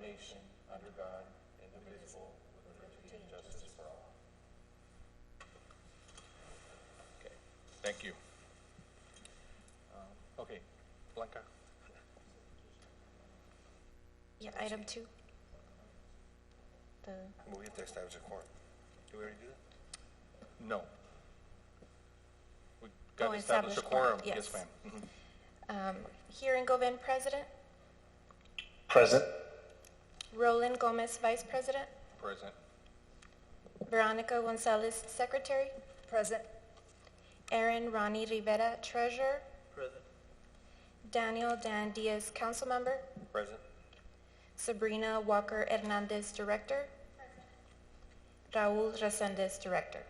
nation, under God, indivisible, with liberty and justice for all. Okay, thank you. Okay, Blanca. Yeah, item 2. We have to establish a quorum. Do we already do that? No. We got to establish a quorum. Yes, ma'am. Mm-hmm. Hearing Govan, President. Present. Roland Gomez, Vice President. Present. Veronica Gonzalez, Secretary. Present. Aaron Ronnie Rivera, Treasurer. Present. Daniel Dan Diaz, Council Member. Present. Sabrina Walker Hernandez, Director. Raul Resendez, Director.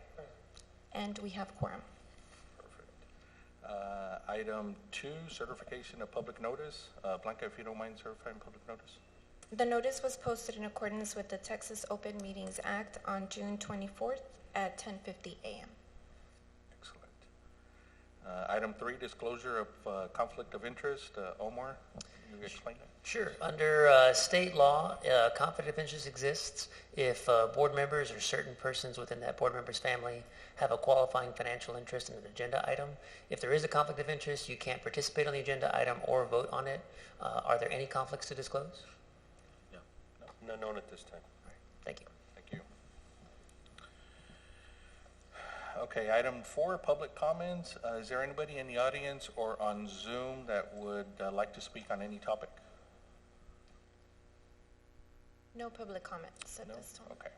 And we have quorum. Perfect. Item 2, certification of public notice. Blanca, if you don't mind certifying public notice. The notice was posted in accordance with the Texas Open Meetings Act on June 24th at 10:50 a.m. Excellent. Item 3, disclosure of conflict of interest. Omar, you explain it? Sure. Under state law, conflict of interest exists if board members or certain persons within that board member's family have a qualifying financial interest in an agenda item. If there is a conflict of interest, you can't participate on the agenda item or vote on it. Are there any conflicts to disclose? No. None known at this time. All right. Thank you. Thank you. Okay, item 4, public comments. Is there anybody in the audience or on Zoom that would like to speak on any topic? No public comments at No? this time. Okay.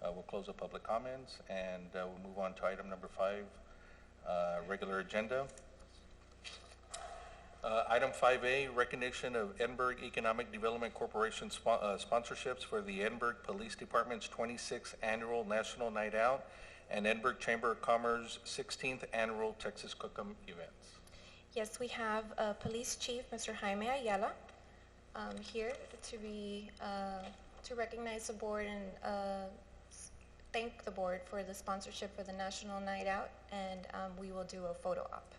We'll close the public comments and we'll move on to item number 5, regular agenda. Item 5A, recognition of Edinburgh Economic Development Corporation sponsorships for the Edinburgh Police Department's 26th Annual National Night Out and Edinburgh Chamber of Commerce 16th Annual Texas Cookum events. Yes, we have Police Chief Mr. Jaime Ayala here to recognize the board and thank the board for the sponsorship for the National Night Out, and we will do a photo op.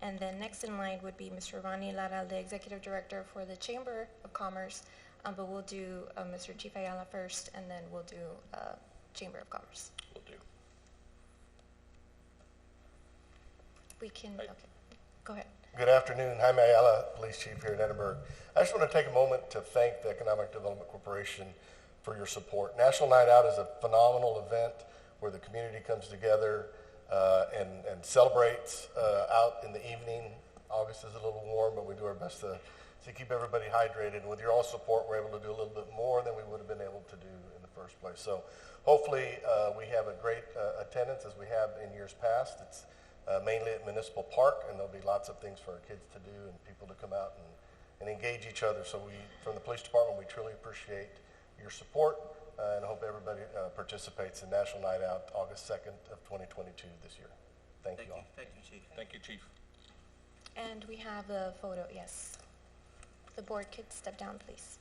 And then next in line would be Mr. Ronnie Lara, the Executive Director for the Chamber of Commerce, but we'll do Mr. Chief Ayala first, and then we'll do Chamber of Commerce. Will do. We can, okay, go ahead. Good afternoon. Jaime Ayala, Police Chief here in Edinburgh. I just want to take a moment to thank the Economic Development Corporation for your support. National Night Out is a phenomenal event where the community comes together and celebrates out in the evening. August is a little warm, but we do our best to keep everybody hydrated. And with your all support, we're able to do a little bit more than we would have been able to do in the first place. So hopefully we have a great attendance as we have in years past. It's mainly at Municipal Park, and there'll be lots of things for our kids to do and people to come out and engage each other. So we, from the police department, we truly appreciate your support and hope everybody participates in National Night Out August 2nd of 2022 this year. Thank you all. Thank you, Chief. Thank you, Chief. And we have the photo, yes. The board could step down, please.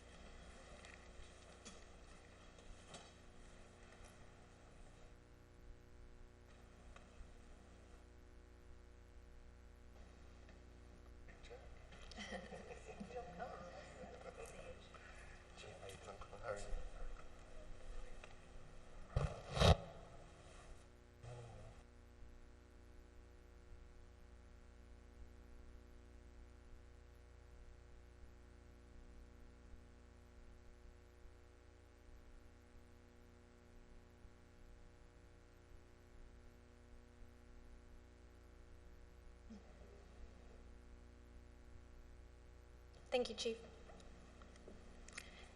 Thank you, Chief.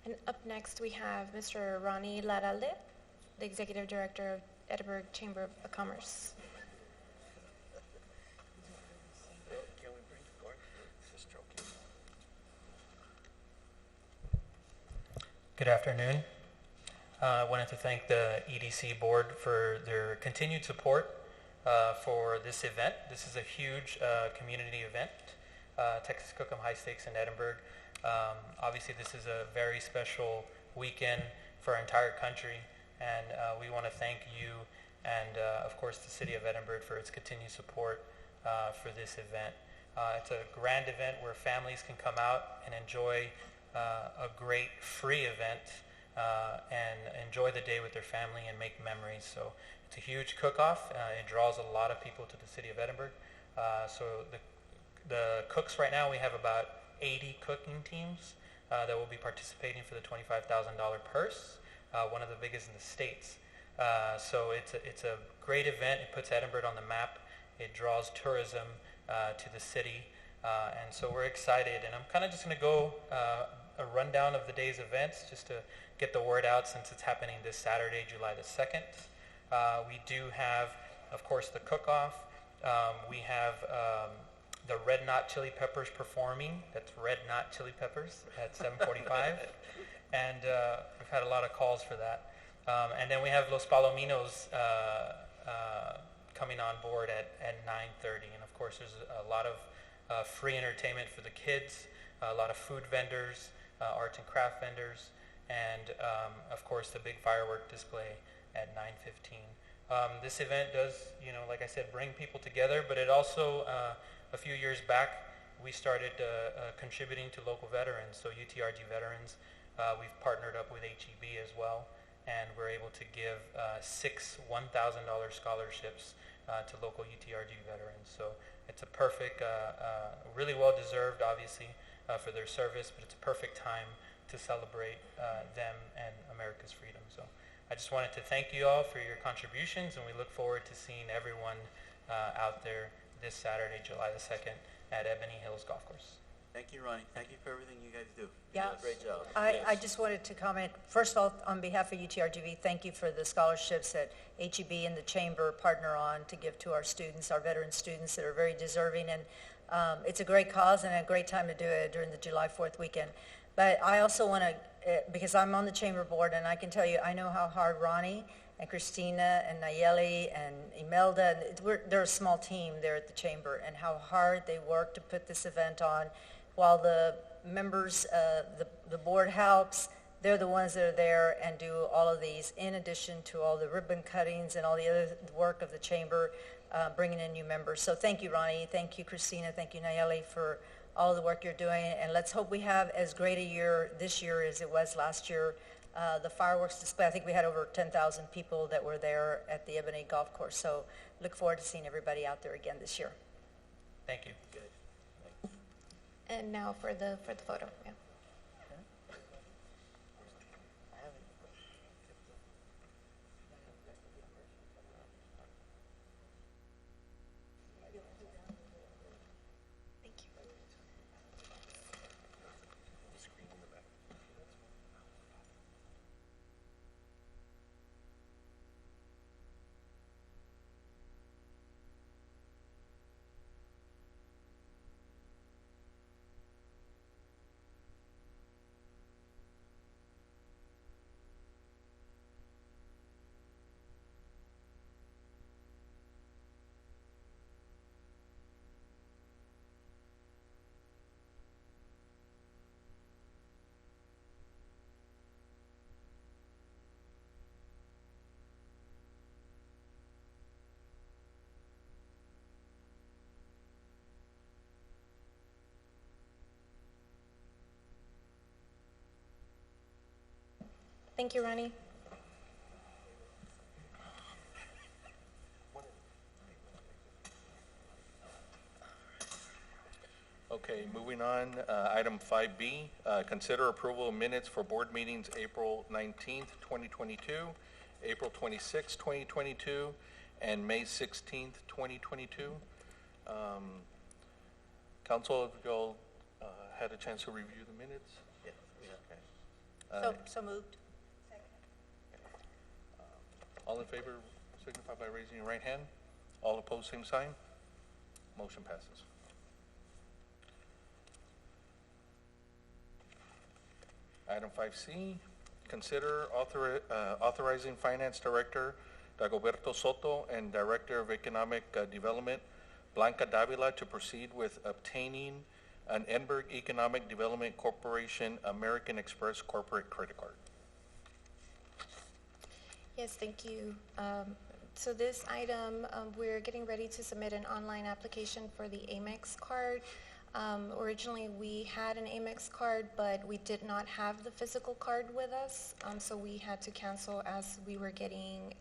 And up next, we have Mr. Ronnie Laralde, the Executive Director of Edinburgh Chamber of Commerce. Can we bring the guard? Just joking. Good afternoon. I wanted to thank the EDC board for their continued support for this event. This is a huge community event. Texas Cookum High Stakes in Edinburgh. Obviously, this is a very special weekend for our entire country, and we want to thank you and, of course, the City of Edinburgh for its continued support for this event. It's a grand event where families can come out and enjoy a great free event and enjoy the day with their family and make memories. So it's a huge cook-off. It draws a lot of people to the city of Edinburgh. So the cooks right now, we have about 80 cooking teams that will be participating for the $25,000 purse, one of the biggest in the States. So it's a great event. It puts Edinburgh on the map. It draws tourism to the city. And so we're excited. And I'm kind of just going to go a rundown of the day's events just to get the word out since it's happening this Saturday, July the 2nd. We do have, of course, the cook-off. We have the Red Knot Chili Peppers performing. That's Red Knot Chili Peppers at 7:45. And we've had a lot of calls for that. And then we have Los Palominos coming on board at 9:30. And of course, there's a lot of free entertainment for the kids, a lot of food vendors, arts and craft vendors, and of course the big firework display at 9:15. This event does, like I said, bring people together, but it also, a few years back, we started contributing to local veterans, so UTRG veterans. We've partnered up with HEB as well, and we're able to give 6 $1,000 scholarships to local UTRG veterans. So it's a perfect, really well-deserved, obviously, for their service, but it's a perfect time to celebrate them and America's freedom. So I just wanted to thank you all for your contributions, and we look forward to seeing everyone out there this Saturday, July the 2nd, at Ebony Hills Golf Course. Thank you, Ronnie. Thank you for everything you guys do. Yeah. Great job. I just wanted to comment, first of all, on behalf of UTRGV, thank you for the scholarships that HEB and the Chamber partner on to give to our students, our veteran students that are very deserving. And it's a great cause and a great time to do it during the July 4th weekend. But I also want to, because I'm on the Chamber board, and I can tell you, I know how hard Ronnie and Christina and Nayeli and Imelda, they're a small team there at the Chamber, and how hard they work to put this event on. While the members, the board helps, they're the ones that are there and do all of these, in addition to all the ribbon cuttings and all the other work of the Chamber, bringing in new members. So thank you, Ronnie. Thank you, Christina. Thank you, Nayeli, for all the work you're doing. And let's hope we have as great a year this year as it was last year. The fireworks display, I think we had over 10,000 people that were there at the Ebony Golf Course. So look forward to seeing everybody out there again this year. Thank you. Good. And now for the photo. Yeah. Thank you. Thank you, Ronnie. Okay, moving on, item 5B, consider approval of minutes for board meetings April 19th, 2022, April 26th, 2022, and May 16th, 2022. Council, have you all had a chance to review the minutes? Yeah. Okay. So moved. All in favor signify by raising your right hand. All opposed, same sign. Motion passes. Item 5C, consider authorizing Finance Director Dagoberto Soto and Director of Economic Development Blanca Davila to proceed with obtaining an Edinburgh Economic Development Corporation American Express corporate credit card. Yes, thank you. So this item, we're getting ready to submit an online application for the Amex card. Originally, we had an Amex card, but we did not have the physical card with us, so we had to cancel as we were getting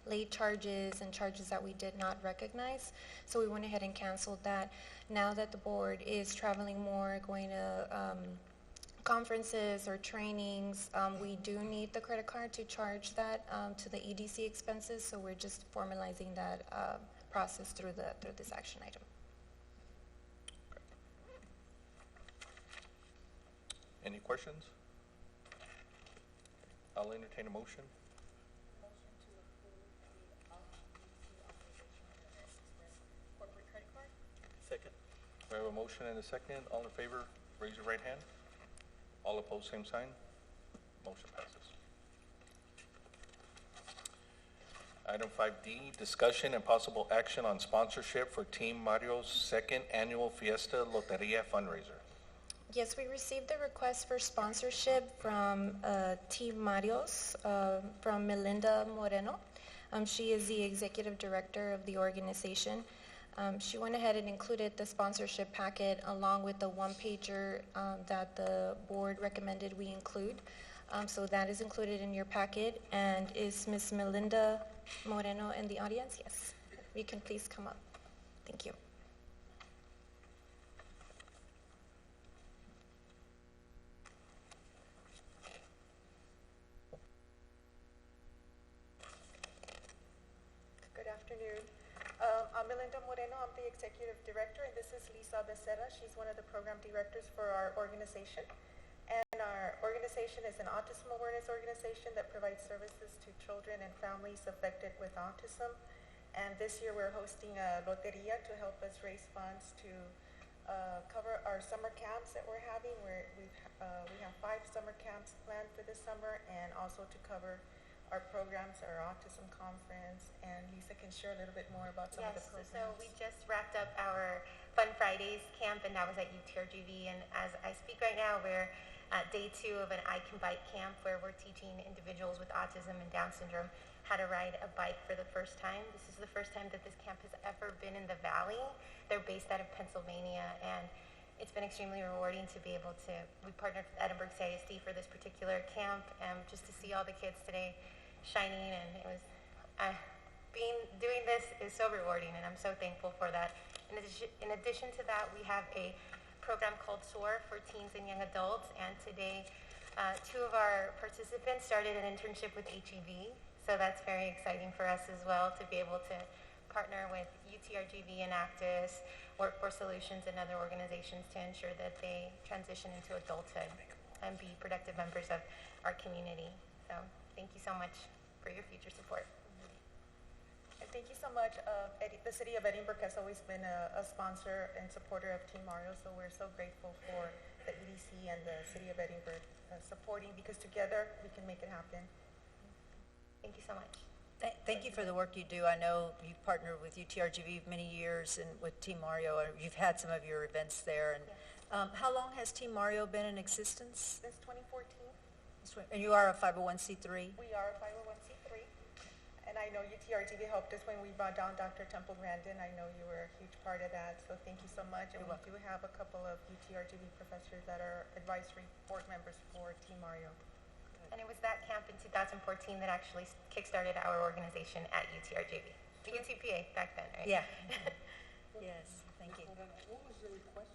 late charges and charges that we did not recognize. So we went ahead and canceled that. Now that the board is traveling more, going to conferences or trainings, we do need the credit card to charge that to the EDC expenses, so we're just formalizing that process through this action item. Any questions? I'll entertain a motion. Second. We have a motion and a second. All in favor, raise your right hand. All opposed, same sign. Motion passes. Item 5D, discussion and possible action on sponsorship for Team Mario's second annual Fiesta Loteria fundraiser. Yes, we received a request for sponsorship from Team Marios, from Melinda Moreno. She is the executive director of the organization. She went ahead and included the sponsorship packet along with the one-pager that the board recommended we include. So that is included in your packet. And is Ms. Melinda Moreno in the audience? Yes. You can please come up. Thank you. Good afternoon. I'm Melinda Moreno. I'm the executive director, and this is Lisa Becerra. She's one of the program directors for our organization. And our organization is an autism awareness organization that provides services to children and families affected with autism. And this year we're hosting a loteria to help us raise funds to cover our summer camps that we're having. We have 5 summer camps planned for this summer, and also to cover our programs, our autism conference, and Lisa can share a little bit more about some of the programs. So we just wrapped up our Fun Fridays camp, and that was at UTRGV. And as I speak right now, we're at day 2 of an I Can Bike camp, where we're teaching individuals with autism and Down syndrome how to ride a bike for the first time. This is the first time that this camp has ever been in the Valley. They're based out of Pennsylvania, and it's been extremely rewarding to be able to, we partnered with Edinburgh CISD for this particular camp, and just to see all the kids today shining, and it was, doing this is so rewarding, and I'm so thankful for that. In addition to that, we have a program called SOAR for teens and young adults, and today 2 of our participants started an internship with HEV, so that's very exciting for us as well to be able to partner with UTRGV and Actis, Workforce Solutions, and other organizations to ensure that they transition into adulthood and be productive members of our community. So thank you so much for your future support. And thank you so much. The City of Edinburgh has always been a sponsor and supporter of Team Mario, so we're so grateful for the EDC and the City of Edinburgh supporting, because together we can make it happen. Thank you so much. Thank you for the work you do. I know you've partnered with UTRGV many years and with Team Mario. You've had some of your events there. And how long has Team Mario been in existence? Since 2014. And you are a 501c3? We are a 501c3. And I know UTRGV helped us when we brought down Dr. Temple Grandin. I know you were a huge part of that, so thank you so much. And we do have a couple of UTRGV professors that are advisory board members for Team Mario. And it was that camp in 2014 that actually kickstarted our organization at UTRGV. The UTPA back then, right? Yeah. Yes, thank you. What was the request?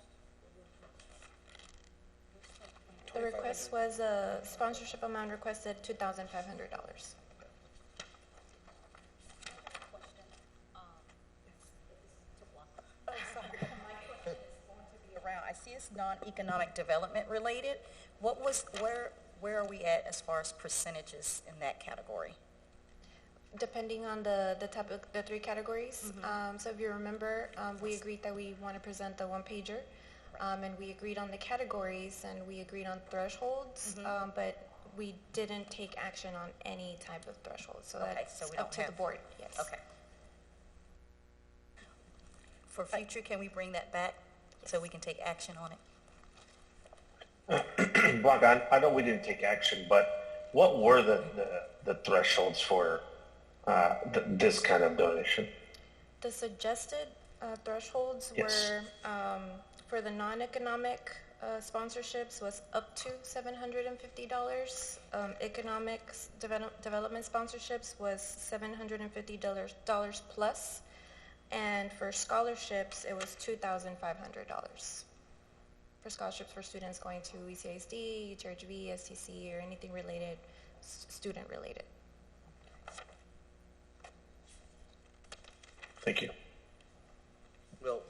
The request was a sponsorship amount requested $2,500. I see it's non-economic development related. Where are we at as far as percentages in that category? Depending on the type of the 3 categories. So if you remember, we agreed that we want to present the one-pager, and we agreed on the categories, and we agreed on thresholds, but we didn't take action on any type of threshold. So that's up to the board. Yes. Okay. For future, can we bring that back so we can take action on it? Blanca, I know we didn't take action, but what were the thresholds for this kind of donation? The suggested thresholds Yes. were For the non-economic sponsorships was up to $750. Economic development sponsorships was $750 plus. And for scholarships, it was $2,500. For scholarships for students going to ECISD, UTRGV, STC, or anything related, student related. Thank you. Well,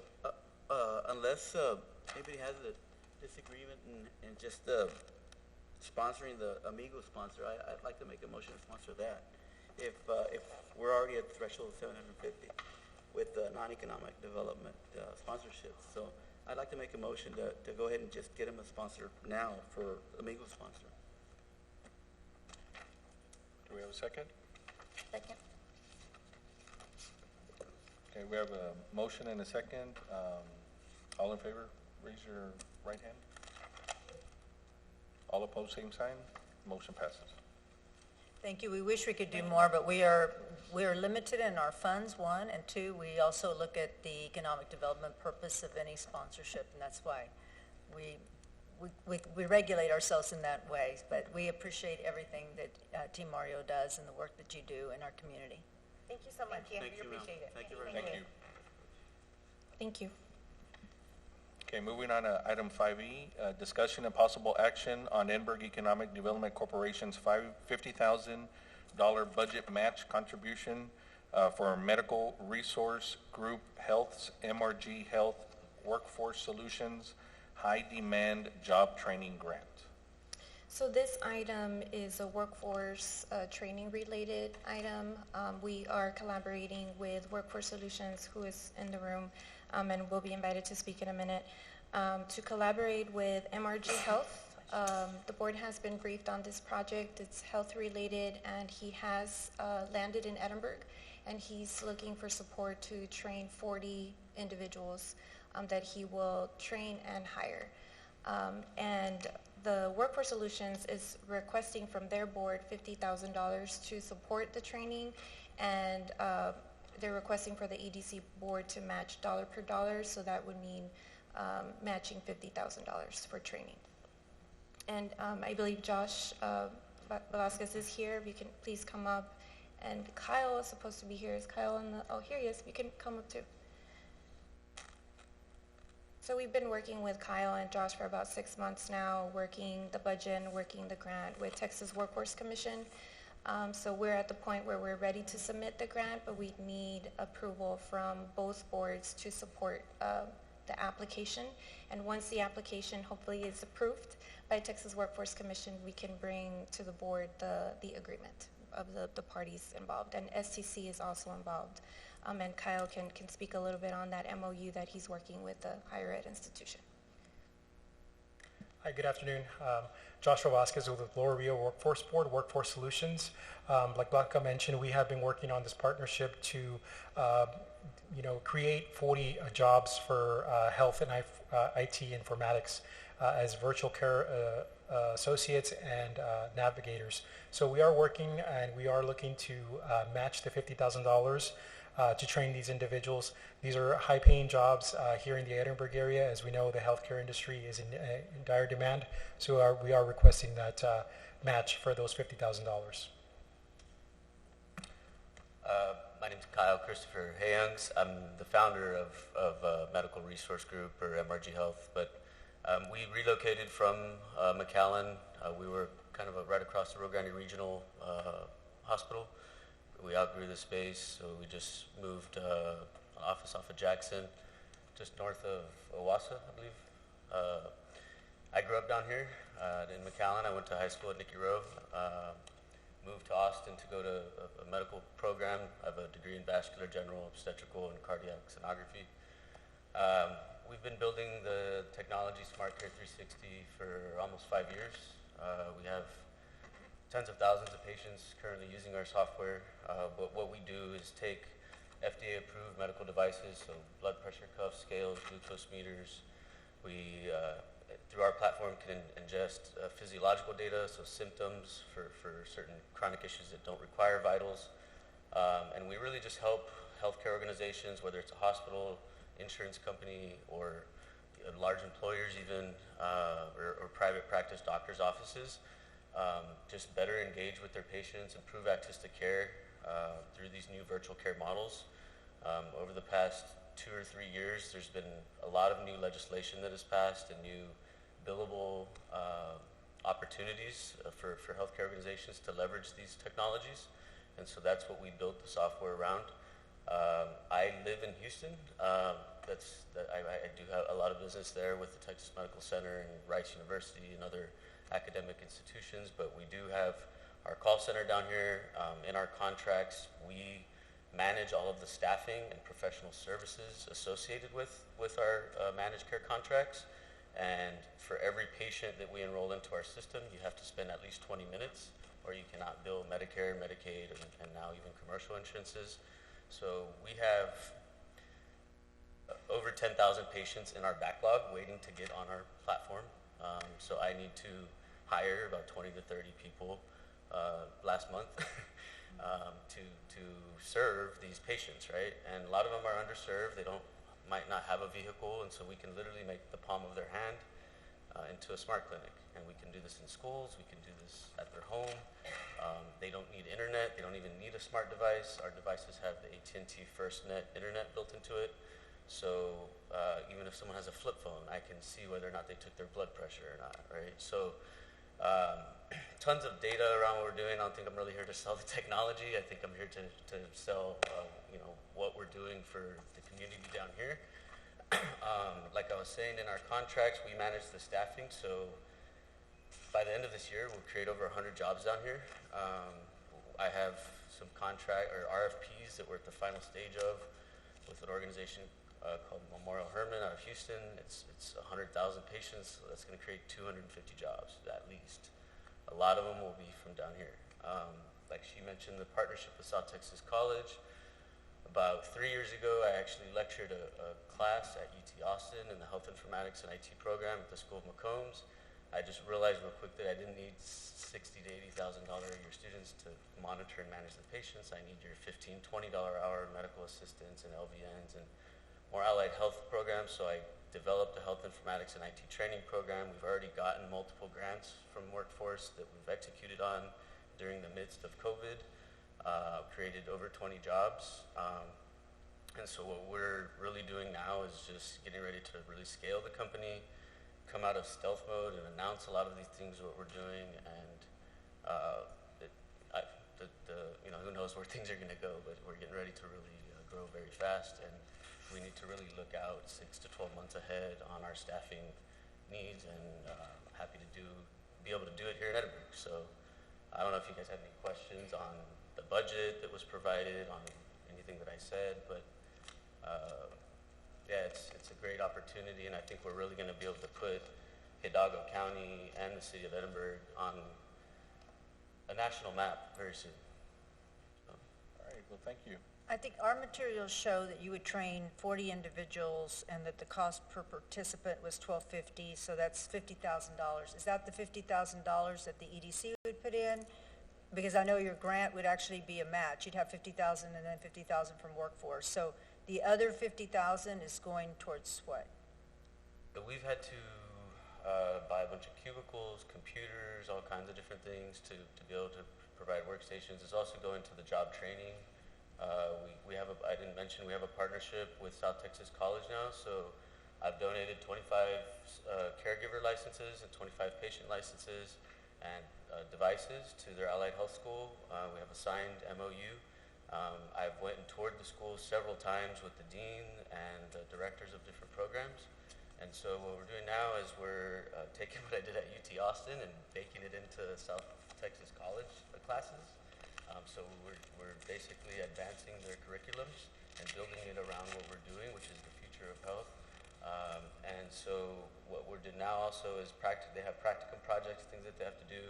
unless anybody has a disagreement in just sponsoring the Amigo sponsor, I'd like to make a motion to sponsor that. If we're already at the threshold of 750 with non-economic development sponsorships, so I'd like to make a motion to go ahead and just get him a sponsor now for Amigo sponsor. Do we have a second? Second. Okay, we have a motion and a second. All in favor, raise your right hand. All opposed, same sign. Motion passes. Thank you. We wish we could do more, but we are limited in our funds, one, and two, we also look at the economic development purpose of any sponsorship, and that's why we regulate ourselves in that way. But we appreciate everything that Team Mario does and the work that you do in our community. Thank you so much. Thank you. We appreciate it. Thank you very Thank you. Thank you. Okay, moving on to item 5E, discussion and possible action on Edinburgh Economic Development Corporation's $50,000 budget match contribution for Medical Resource Group Health's MRG Health Workforce Solutions High Demand Job Training Grant. So this item is a workforce training related item. We are collaborating with Workforce Solutions, who is in the room and will be invited to speak in a minute, to collaborate with MRG Health. The board has been briefed on this project. It's health related, and he has landed in Edinburgh, and he's looking for support to train 40 individuals that he will train and hire. And the Workforce Solutions is requesting from their board $50,000 to support the training, and they're requesting for the EDC board to match dollar per dollar, so that would mean matching $50,000 for training. And I believe Josh Velasquez is here. If you can please come up. And Kyle is supposed to be here. Is Kyle in the, oh, here he is. You can come up too. So we've been working with Kyle and Josh for about 6 months now, working the budget and working the grant with Texas Workforce Commission. So we're at the point where we're ready to submit the grant, but we need approval from both boards to support the application. And once the application hopefully is approved by Texas Workforce Commission, we can bring to the board the agreement of the parties involved. And STC is also involved. And Kyle can speak a little bit on that MOU that he's working with the higher ed institution. Hi, good afternoon. Joshua Vasquez with the Lower Rio Workforce Board, Workforce Solutions. Like Blanca mentioned, we have been working on this partnership to create 40 jobs for health and IT informatics as virtual care associates and navigators. So we are working and we are looking to match the $50,000 to train these individuals. These are high-paying jobs here in the Edinburgh area. As we know, the healthcare industry is in dire demand, so we are requesting that match for those $50,000. My name is Kyle Christopher Hayungs. I'm the founder of Medical Resource Group, or MRG Health, but we relocated from McAllen. We were kind of right across the Rio Grande Regional Hospital. We outgrew the space, so we just moved office off of Jackson, just north of Owassa, I believe. I grew up down here in McAllen. I went to high school at Nicky Rowe. Moved to Austin to go to a medical program. I have a degree in vascular general obstetrical and cardiac sonography. We've been building the technology Smart Care 360 for almost 5 years. We have tens of thousands of patients currently using our software, but what we do is take FDA-approved medical devices, so blood pressure cuffs, scales, glucose meters. We, through our platform, can ingest physiological data, so symptoms for certain chronic issues that don't require vitals. And we really just help healthcare organizations, whether it's a hospital, insurance company, or large employers even, or private practice doctors' offices, just better engage with their patients, improve access to care through these new virtual care models. Over the past 2 or 3 years, there's been a lot of new legislation that has passed and new billable opportunities for healthcare organizations to leverage these technologies. And so that's what we built the software around. I live in Houston. I do have a lot of business there with the Texas Medical Center and Rice University and other academic institutions, but we do have our call center down here. In our contracts, we manage all of the staffing and professional services associated with our managed care contracts. And for every patient that we enroll into our system, you have to spend at least 20 minutes, or you cannot bill Medicare, Medicaid, and now even commercial insurances. So we have over 10,000 patients in our backlog waiting to get on our platform. So I need to hire about 20 to 30 people last month to serve these patients, right? And a lot of them are underserved. They might not have a vehicle, and so we can literally make the palm of their hand into a smart clinic. And we can do this in schools. We can do this at their home. They don't need internet. They don't even need a smart device. Our devices have the AT&T FirstNet internet built into it. So even if someone has a flip phone, I can see whether or not they took their blood pressure or not, right? So tons of data around what we're doing. I don't think I'm really here to sell the technology. I think I'm here to sell, what we're doing for the community down here. Like I was saying, in our contracts, we manage the staffing. So by the end of this year, we'll create over 100 jobs down here. I have some contract or RFPs that we're at the final stage of with an organization called Memorial Hermann out of Houston. It's 100,000 patients, so that's going to create 250 jobs at least. A lot of them will be from down here. Like she mentioned, the partnership with South Texas College. About 3 years ago, I actually lectured a class at UT Austin in the Health Informatics and IT program at the School of McCombs. I just realized real quick that I didn't need $60,000 to $80,000 a year students to monitor and manage the patients. I need your $15, $20 hour medical assistants and LVNs and more allied health programs. So I developed a health informatics and IT training program. We've already gotten multiple grants from Workforce that we've executed on during the midst of COVID. Created over 20 jobs. And so what we're really doing now is just getting ready to really scale the company, come out of stealth mode and announce a lot of these things, what we're doing, and who knows where things are going to go, but we're getting ready to really grow very fast, and we need to really look out 6 to 12 months ahead on our staffing needs, and happy to be able to do it here in Edinburgh. So I don't know if you guys have any questions on the budget that was provided, on anything that I said, but it's a great opportunity, and I think we're really going to be able to put Hidalgo County and the city of Edinburgh on a national map very soon. So. All right, well, thank you. I think our materials show that you would train 40 individuals and that the cost per participant was $1,250, so that's $50,000. Is that the $50,000 that the EDC would put in? Because I know your grant would actually be a match. You'd have $50,000 and then $50,000 from Workforce. So the other $50,000 is going towards what? So we've had to buy a bunch of cubicles, computers, all kinds of different things to be able to provide workstations. It's also going to the job training. I didn't mention we have a partnership with South Texas College now, so I've donated 25 caregiver licenses and 25 patient licenses and devices to their allied health school. We have a signed MOU. I've went and toured the school several times with the dean and the directors of different programs. And so what we're doing now is we're taking what I did at UT Austin and baking it into South Texas College classes. So we're basically advancing their curriculums and building it around what we're doing, which is the future of health. And so what we're doing now also is they have practicum projects, things that they have to do.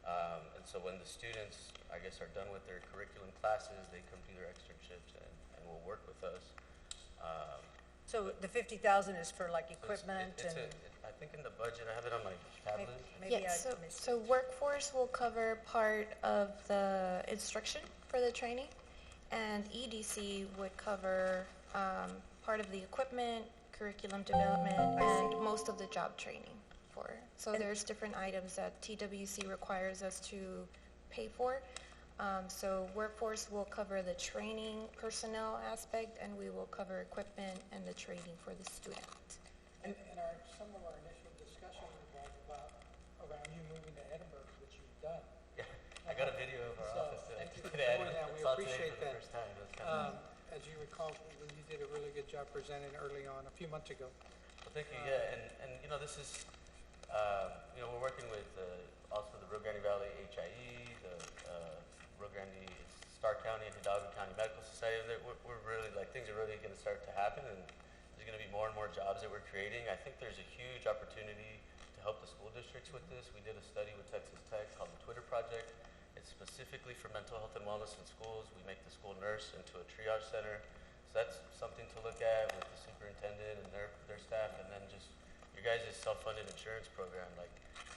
And so when the students, I guess, are done with their curriculum classes, they come do their externships and will work with us. So the $50,000 is for like equipment I think in the budget, I have it on my tablet. maybe Yes, I missed so Workforce will cover part of the instruction for the training, and EDC would cover part of the equipment, curriculum development, and most of the job training for. So there's different items that TWC requires us to pay for. So workforce will cover the training personnel aspect, and we will cover equipment and the training for the student. And some of our initial discussion was about around you moving to Edinburgh, which you've done. Yeah, I got a video of our office Thank you for today. doing that. We Saw today appreciate for the that. first time. That's kind of nice. As you recall, you did a really good job presenting early on, a few months ago. Well, thank you. Yeah, and you know, this is, you know, we're working with also the Rio Grande Valley HIE, the Rio Grande Starr County and Hidalgo County Medical Society. We're really, like, things are really going to start to happen, and there's going to be more and more jobs that we're creating. I think there's a huge opportunity to help the school districts with this. We did a study with Texas Tech called the Twitter Project. It's specifically for mental health and wellness in schools. We make the school nurse into a triage center. So that's something to look at with the superintendent and their staff, and then just your guys' self-funded insurance program. Like,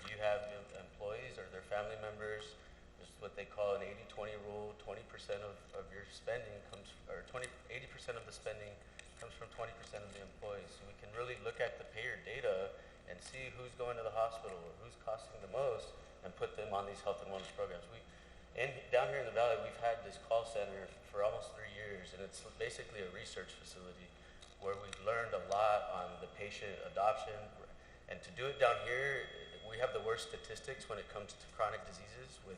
you have employees or their family members, there's what they call an 80-20 rule. 20% of your spending comes, or 80% of the spending comes from 20% of the employees. So we can really look at the payer data and see who's going to the hospital or who's costing the most and put them on these health and wellness programs. Down here in the Valley, we've had this call center for almost 3 years, and it's basically a research facility where we've learned a lot on the patient adoption. And to do it down here, we have the worst statistics when it comes to chronic diseases with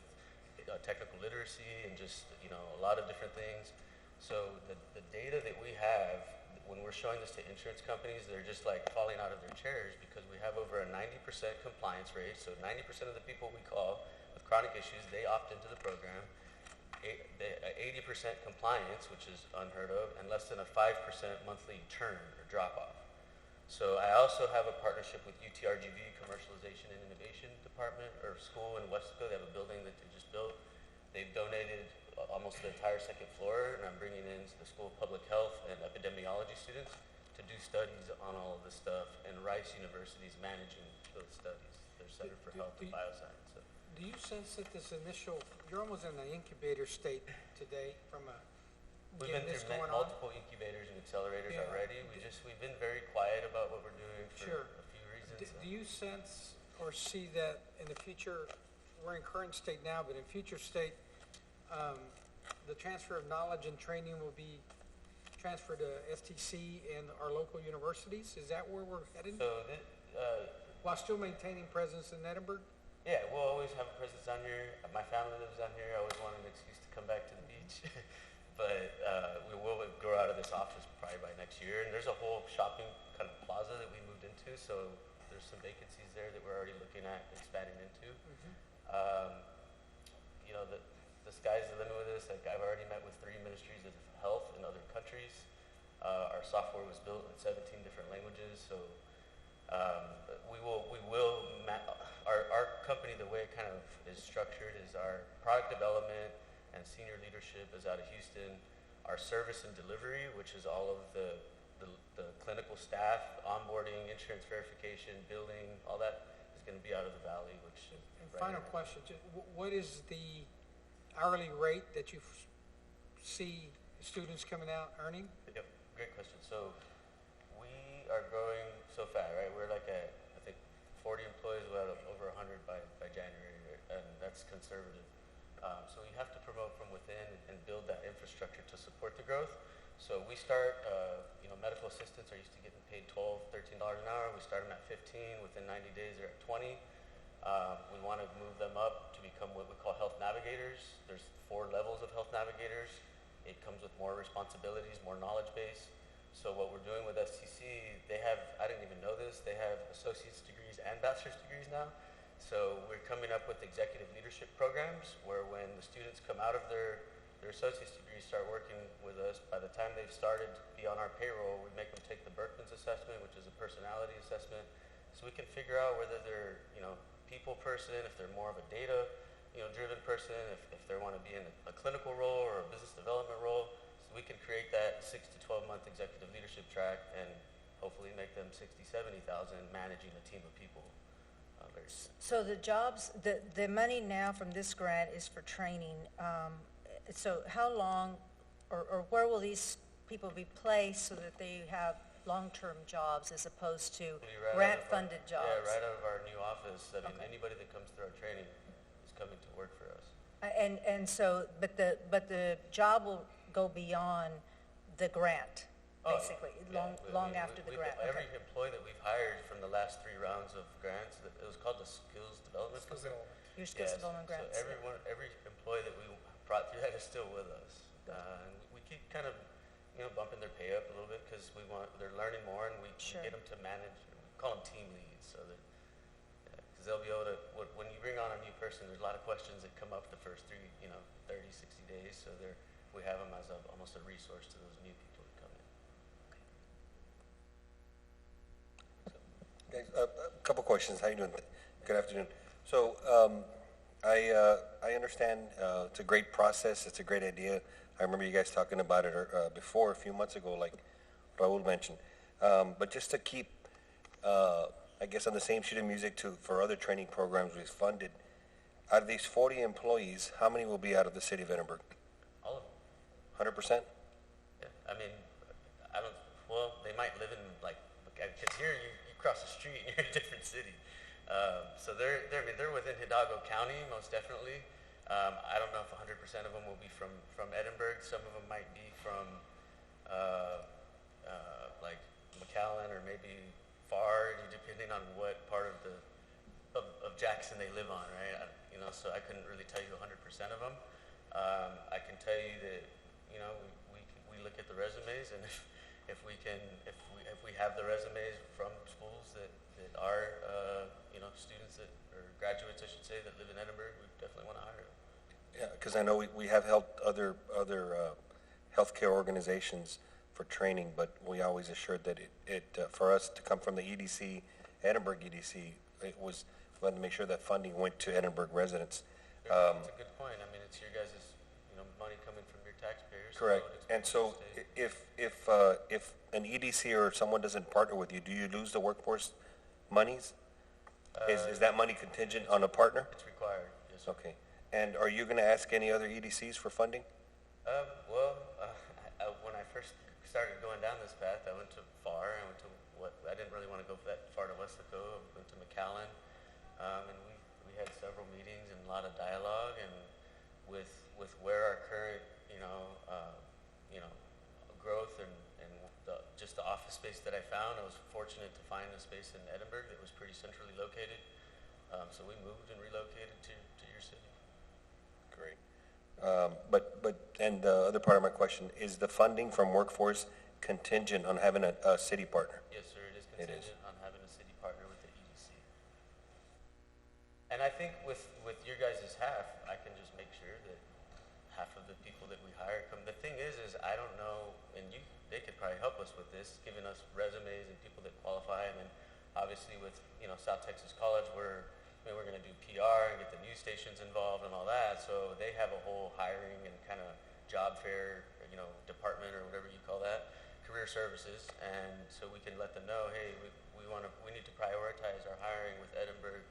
technical literacy and just, you know, a lot of different things. So the data that we have, when we're showing this to insurance companies, they're just like falling out of their chairs because we have over a 90% compliance rate. So 90% of the people we call with chronic issues, they opt into the program. 80% compliance, which is unheard of, and less than a 5% monthly churn or drop off. So I also have a partnership with UTRGV, Commercialization and Innovation Department, or school in Wesco. They have a building that they just built. They've donated almost the entire second floor, and I'm bringing in the School of Public Health and Epidemiology students to do studies on all of this stuff, and Rice University is managing those studies, their Center for Health and Bioscience. So. Do you sense that this initial, you're almost in an incubator state today from We've been this through going multiple incubators and accelerators already. We've been very quiet about what we're doing for a few reasons. Do you sense or see that in the future, we're in current state now, but in future state, the transfer of knowledge and training will be transferred to STC and our local universities? Is that where we're headed? So while still maintaining presence in Edinburgh? Yeah, we'll always have a presence down here. My family lives down here. I always wanted an excuse to come back to the beach. But we will grow out of this office probably by next year. And there's a whole shopping kind of plaza that we moved into, so there's some vacancies there that we're already looking at expanding into. You know, the sky's the limit with this. Like, I've already met with 3 ministries of health in other countries. Our software was built in 17 different languages, so our company, the way it kind of is structured is our product development and senior leadership is out of Houston. Our service and delivery, which is all of the clinical staff, onboarding, insurance verification, billing, all that is going to be out of the Valley. Which Final question, what is the hourly rate that you see students coming out earning? Yep, great question. So we are growing so fast, right? We're like at, I think, 40 employees, we'll have over 100 by January, and that's conservative. So we have to promote from within and build that infrastructure to support the growth. So we start, you know, medical assistants are used to getting paid $12, $13 an hour. We start them at 15. Within 90 days, they're at 20. We want to move them up to become what we call health navigators. There's 4 levels of health navigators. It comes with more responsibilities, more knowledge base. So what we're doing with STC, they have, I didn't even know this, they have associate's degrees and bachelor's degrees now. So we're coming up with executive leadership programs where when the students come out of their associate's degrees, start working with us, by the time they've started to be on our payroll, we make them take the Berkman's assessment, which is a personality assessment. So we can figure out whether they're, you know, people person, if they're more of a data, you know, driven person, if they want to be in a clinical role or a business development role. So we can create that 6 to 12 month executive leadership track and hopefully make them 60,000, 70,000 managing a team of people. So the jobs, the money now from this grant is for training. So how long, or where will these people be placed so that they have long-term jobs as opposed to Be right out of our- grant-funded jobs. Yeah, right out of our new office. I mean, anybody that comes through our training is coming to work for us. And so, but the job will go beyond the grant, Oh, basically, yeah. long after the grant. Every Okay. employee that we've hired from the last 3 rounds of grants, it was called the Skills Development Program. Your skills Yes, development grants. So every employee that we brought through that is still with us. And we keep kind of, bumping their pay up a little bit because they're learning more, and we Sure. get them to manage. We call them team leads, so that because they'll be able to. When you bring on a new person, there's a lot of questions that come up the first 30, 60 days. So we have them as almost a resource to those new people that come in. Guys, a couple questions. How you doing? Good afternoon. So I understand it's a great process. It's a great idea. I remember you guys talking about it before a few months ago, like Raul mentioned. But just to keep, I guess, on the same sheet of music for other training programs we've funded, out of these 40 employees, how many will be out of the city of Edinburgh? All of them. 100%? Yeah, I mean, well, they might live in, because here you cross the street and you're in a different city. So they're within Hidalgo County, most definitely. I don't know if 100% of them will be from Edinburgh. Some of them might be from, like McAllen or maybe far, depending on what part of Jackson they live on, right? So I couldn't really tell you 100% of them. I can tell you that, we look at the resumes, and if we have the resumes from schools that are, students or graduates, I should say, that live in Edinburgh, we definitely want to hire them. Yeah, because I know we have helped other healthcare organizations for training, but we always assured that for us to come from the EDC, Edinburgh EDC, we wanted to make sure that funding went to Edinburgh residents. That's a good point. I mean, it's your guys' money coming from your taxpayers. Correct. So And so if an EDC or someone doesn't partner with you, do you lose the workforce monies? Is that money contingent on a partner? It's required, yes. Okay. And are you going to ask any other EDCs for funding? When I first started going down this path, I went to FAR. I didn't really want to go that far to Westlaco. I went to McAllen, and we had several meetings and a lot of dialogue. And with where our current, growth and just the office space that I found, I was fortunate to find a space in Edinburgh that was pretty centrally located. So we moved and relocated to your city. Great. And the other part of my question, is the funding from workforce contingent on having a city partner? Yes, sir, it is It is. contingent on having a city partner with the EDC. And I think with your guys' half, I can just make sure that half of the people that we hire come. The thing is I don't know, and they could probably help us with this, giving us resumes and people that qualify. And then obviously with, South Texas College, we're going to do PR and get the news stations involved and all that. So they have a whole hiring and kind of job fair, department or whatever you call that, career services. And so we can let them know, hey, we need to prioritize our hiring with Edinburgh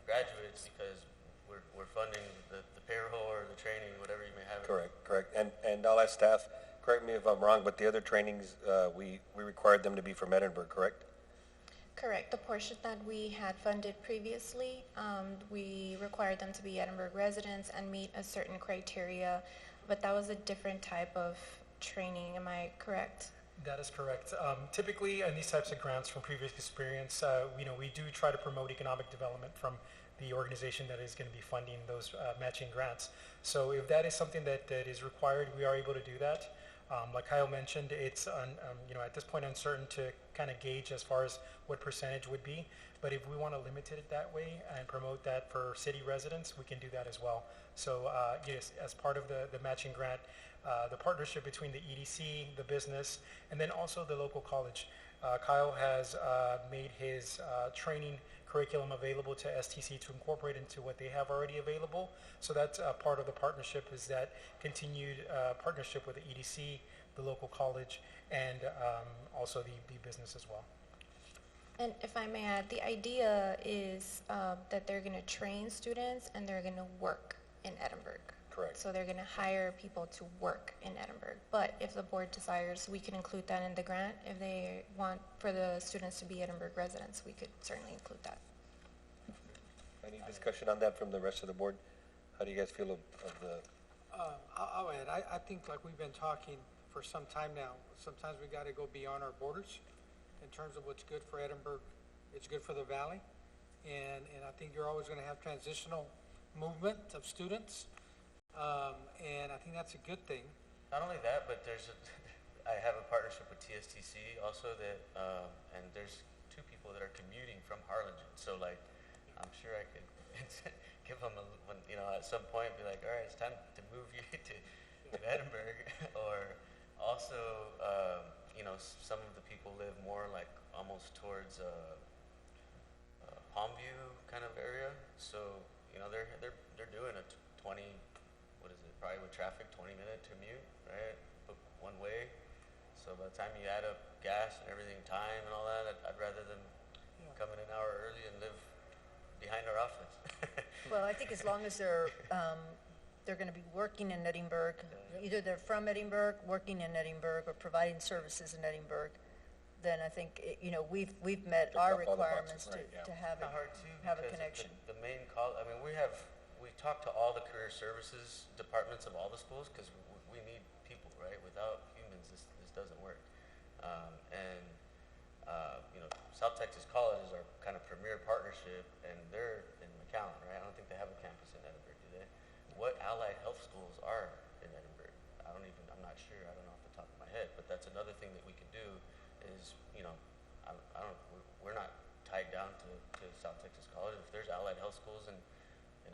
graduates because we're funding the payroll or the training, whatever you may have. Correct. And I'll ask staff, correct me if I'm wrong, but the other trainings, we required them to be from Edinburgh, correct? Correct. The portion that we had funded previously, we required them to be Edinburgh residents and meet a certain criteria, but that was a different type of training. Am I correct? That is correct. Typically, in these types of grants from previous experience, we do try to promote economic development from the organization that is going to be funding those matching grants. So if that is something that is required, we are able to do that. Like Kyle mentioned, it's at this point uncertain to kind of gauge as far as what percentage would be. But if we want to limit it that way and promote that for city residents, we can do that as well. So yes, as part of the matching grant, the partnership between the EDC, the business, and then also the local college. Kyle has made his training curriculum available to STC to incorporate into what they have already available. So that's part of the partnership, is that continued partnership with the EDC, the local college, and also the business as well. And if I may add, the idea is that they're going to train students and they're going to work in Edinburgh. Correct. So they're going to hire people to work in Edinburgh. But if the board desires, we can include that in the grant. If they want for the students to be Edinburgh residents, we could certainly include that. Any discussion on that from the rest of the board? How do you guys feel of the, I'll add, I think like we've been talking for some time now, sometimes we got to go beyond our borders in terms of what's good for Edinburgh, it's good for the valley. And I think you're always going to have transitional movement of students. And I think that's a good thing. Not only that, but I have a partnership with TSTC also that, and there's two people that are commuting from Harlingen. So like, I'm sure I could give them at some point be like, all right, it's time to move you to Edinburgh. Or also, some of the people live more like almost towards Palmview kind of area. So, they're doing a 20, what is it, probably with traffic, 20-minute commute, right? But one way. So by the time you add up gas and everything, time and all that, I'd rather them come in an hour early and live behind our office. Well, I think as long as they're going to be working in Edinburgh, either they're from Edinburgh, working in Edinburgh, or providing services in Edinburgh, then I think, we've met our off all the requirements boxes, right, to have It's hard too, have a because connection. The main call, I mean, we talk to all the career services departments of all the schools because we need people, right? Without humans, this doesn't work. South Texas College is our kind of premier partnership, and they're in McAllen, right? I don't think they have a campus in Edinburgh, do they? What allied health schools are in Edinburgh? I'm not sure. I don't know off the top of my head, but that's another thing that we can do is, we're not tied down to South Texas College. If there's allied health schools in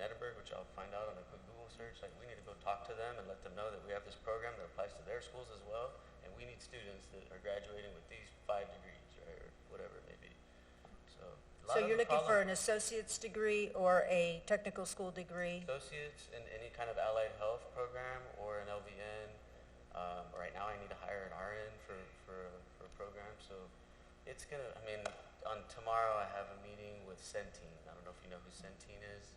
Edinburgh, which I'll find out on a quick Google search, like we need to go talk to them and let them know that we have this program that applies to their schools as well, and we need students that are graduating with these 5 degrees, right, or whatever it may be. So you're looking for an associate's degree or a technical school degree? Associates in any kind of allied health program or an LVN. Right now I need to hire an RN for a program, so it's gonna, on tomorrow I have a meeting with Centene. I don't know if you know who Centene is.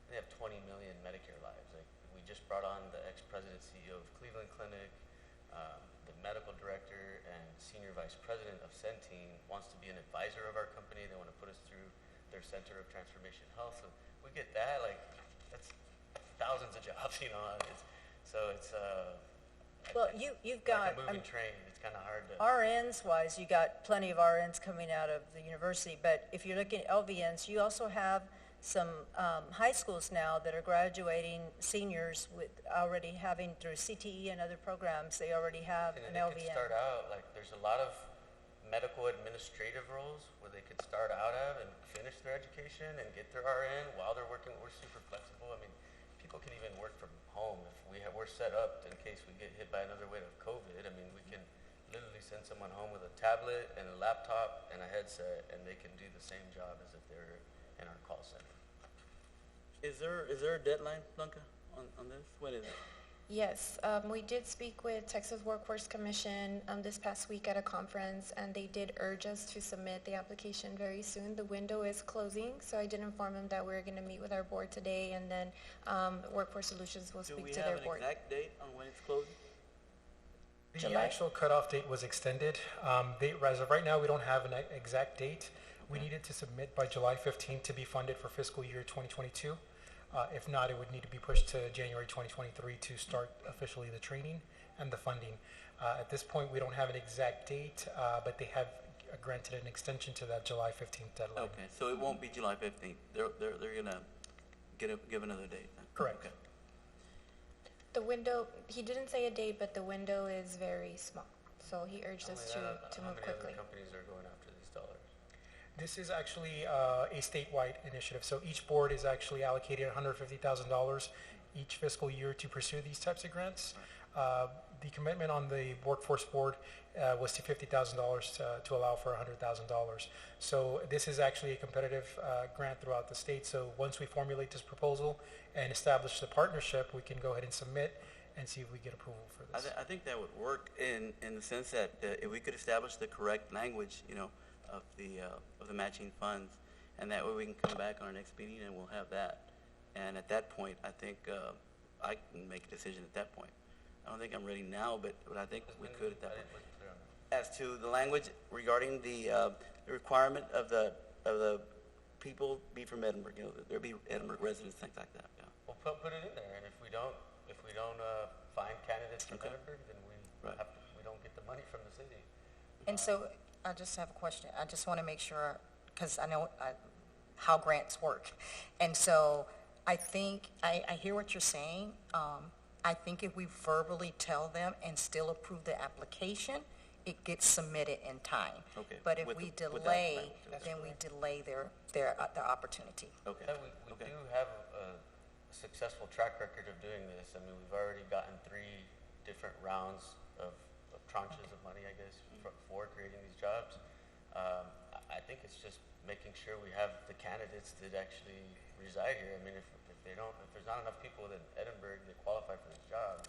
They have 20 million Medicare lives. Like, we just brought on the ex-president CEO of Cleveland Clinic. The medical director and senior vice president of Centene wants to be an advisor of our company. They want to put us through their Center of Transformation Health. So we get that, that's thousands of jobs, Well, you've got like a moving train. It's kind of hard to. RNs wise, you got plenty of RNs coming out of the university, but if you're looking at LVNs, you also have some high schools now that are graduating seniors with already having through CTE and other programs, they already have an They could LVN. start out, there's a lot of medical administrative roles where they could start out at and finish their education and get their RN while they're working. We're super flexible. People can even work from home if we're set up in case we get hit by another wave of COVID. We can literally send someone home with a tablet and a laptop and a headset, and they can do the same job as if they're in our call center. Is there a deadline, Blanca, on this? When is it? Yes, we did speak with Texas Workforce Commission this past week at a conference, and they did urge us to submit the application very soon. The window is closing, so I did inform them that we're going to meet with our board today, and then Workforce Solutions will speak to their board. Do we have an exact date on when it's closing? The July. actual cutoff date was extended. As of right now, we don't have an exact date. We needed to submit by July 15th to be funded for fiscal year 2022. If not, it would need to be pushed to January 2023 to start officially the training and the funding. At this point, we don't have an exact date, but they have granted an extension to that July 15th deadline. Okay, so it won't be July 15th. They're gonna give another date. Correct. Okay. The window, he didn't say a date, but the window is very small, so he urged us to move quickly. How many other companies are going after these dollars? This is actually a statewide initiative. So each board is actually allocated $150,000 each fiscal year to pursue these types of grants. The commitment on the workforce board was to $50,000 to allow for $100,000. So this is actually a competitive grant throughout the state. So once we formulate this proposal and establish the partnership, we can go ahead and submit and see if we get approval for this. I think that would work in the sense that if we could establish the correct language, of the matching funds, and that way we can come back on our next meeting and we'll have that. And at that point, I think I can make a decision at that point. I don't think I'm ready now, but I think we could at that point. As to the language regarding the requirement of the people be from Edinburgh, you know, there be Edinburgh residents, things like that, yeah. We'll put it in there, and if we don't find candidates from Okay. Edinburgh, then we don't get the money from the city. And so I just have a question. I just want to make sure, because I know how grants work. And so I think, I hear what you're saying. I think if we verbally tell them and still approve the application, it gets submitted in time. Okay. But if With we the- with that delay, language. then we delay their opportunity. Okay. Yeah, we Okay. do have a successful track record of doing this. I mean, we've already gotten 3 different rounds of tranches of money, I guess, for creating these jobs. I think it's just making sure we have the candidates that actually reside here. I mean, if there's not enough people in Edinburgh that qualify for this job,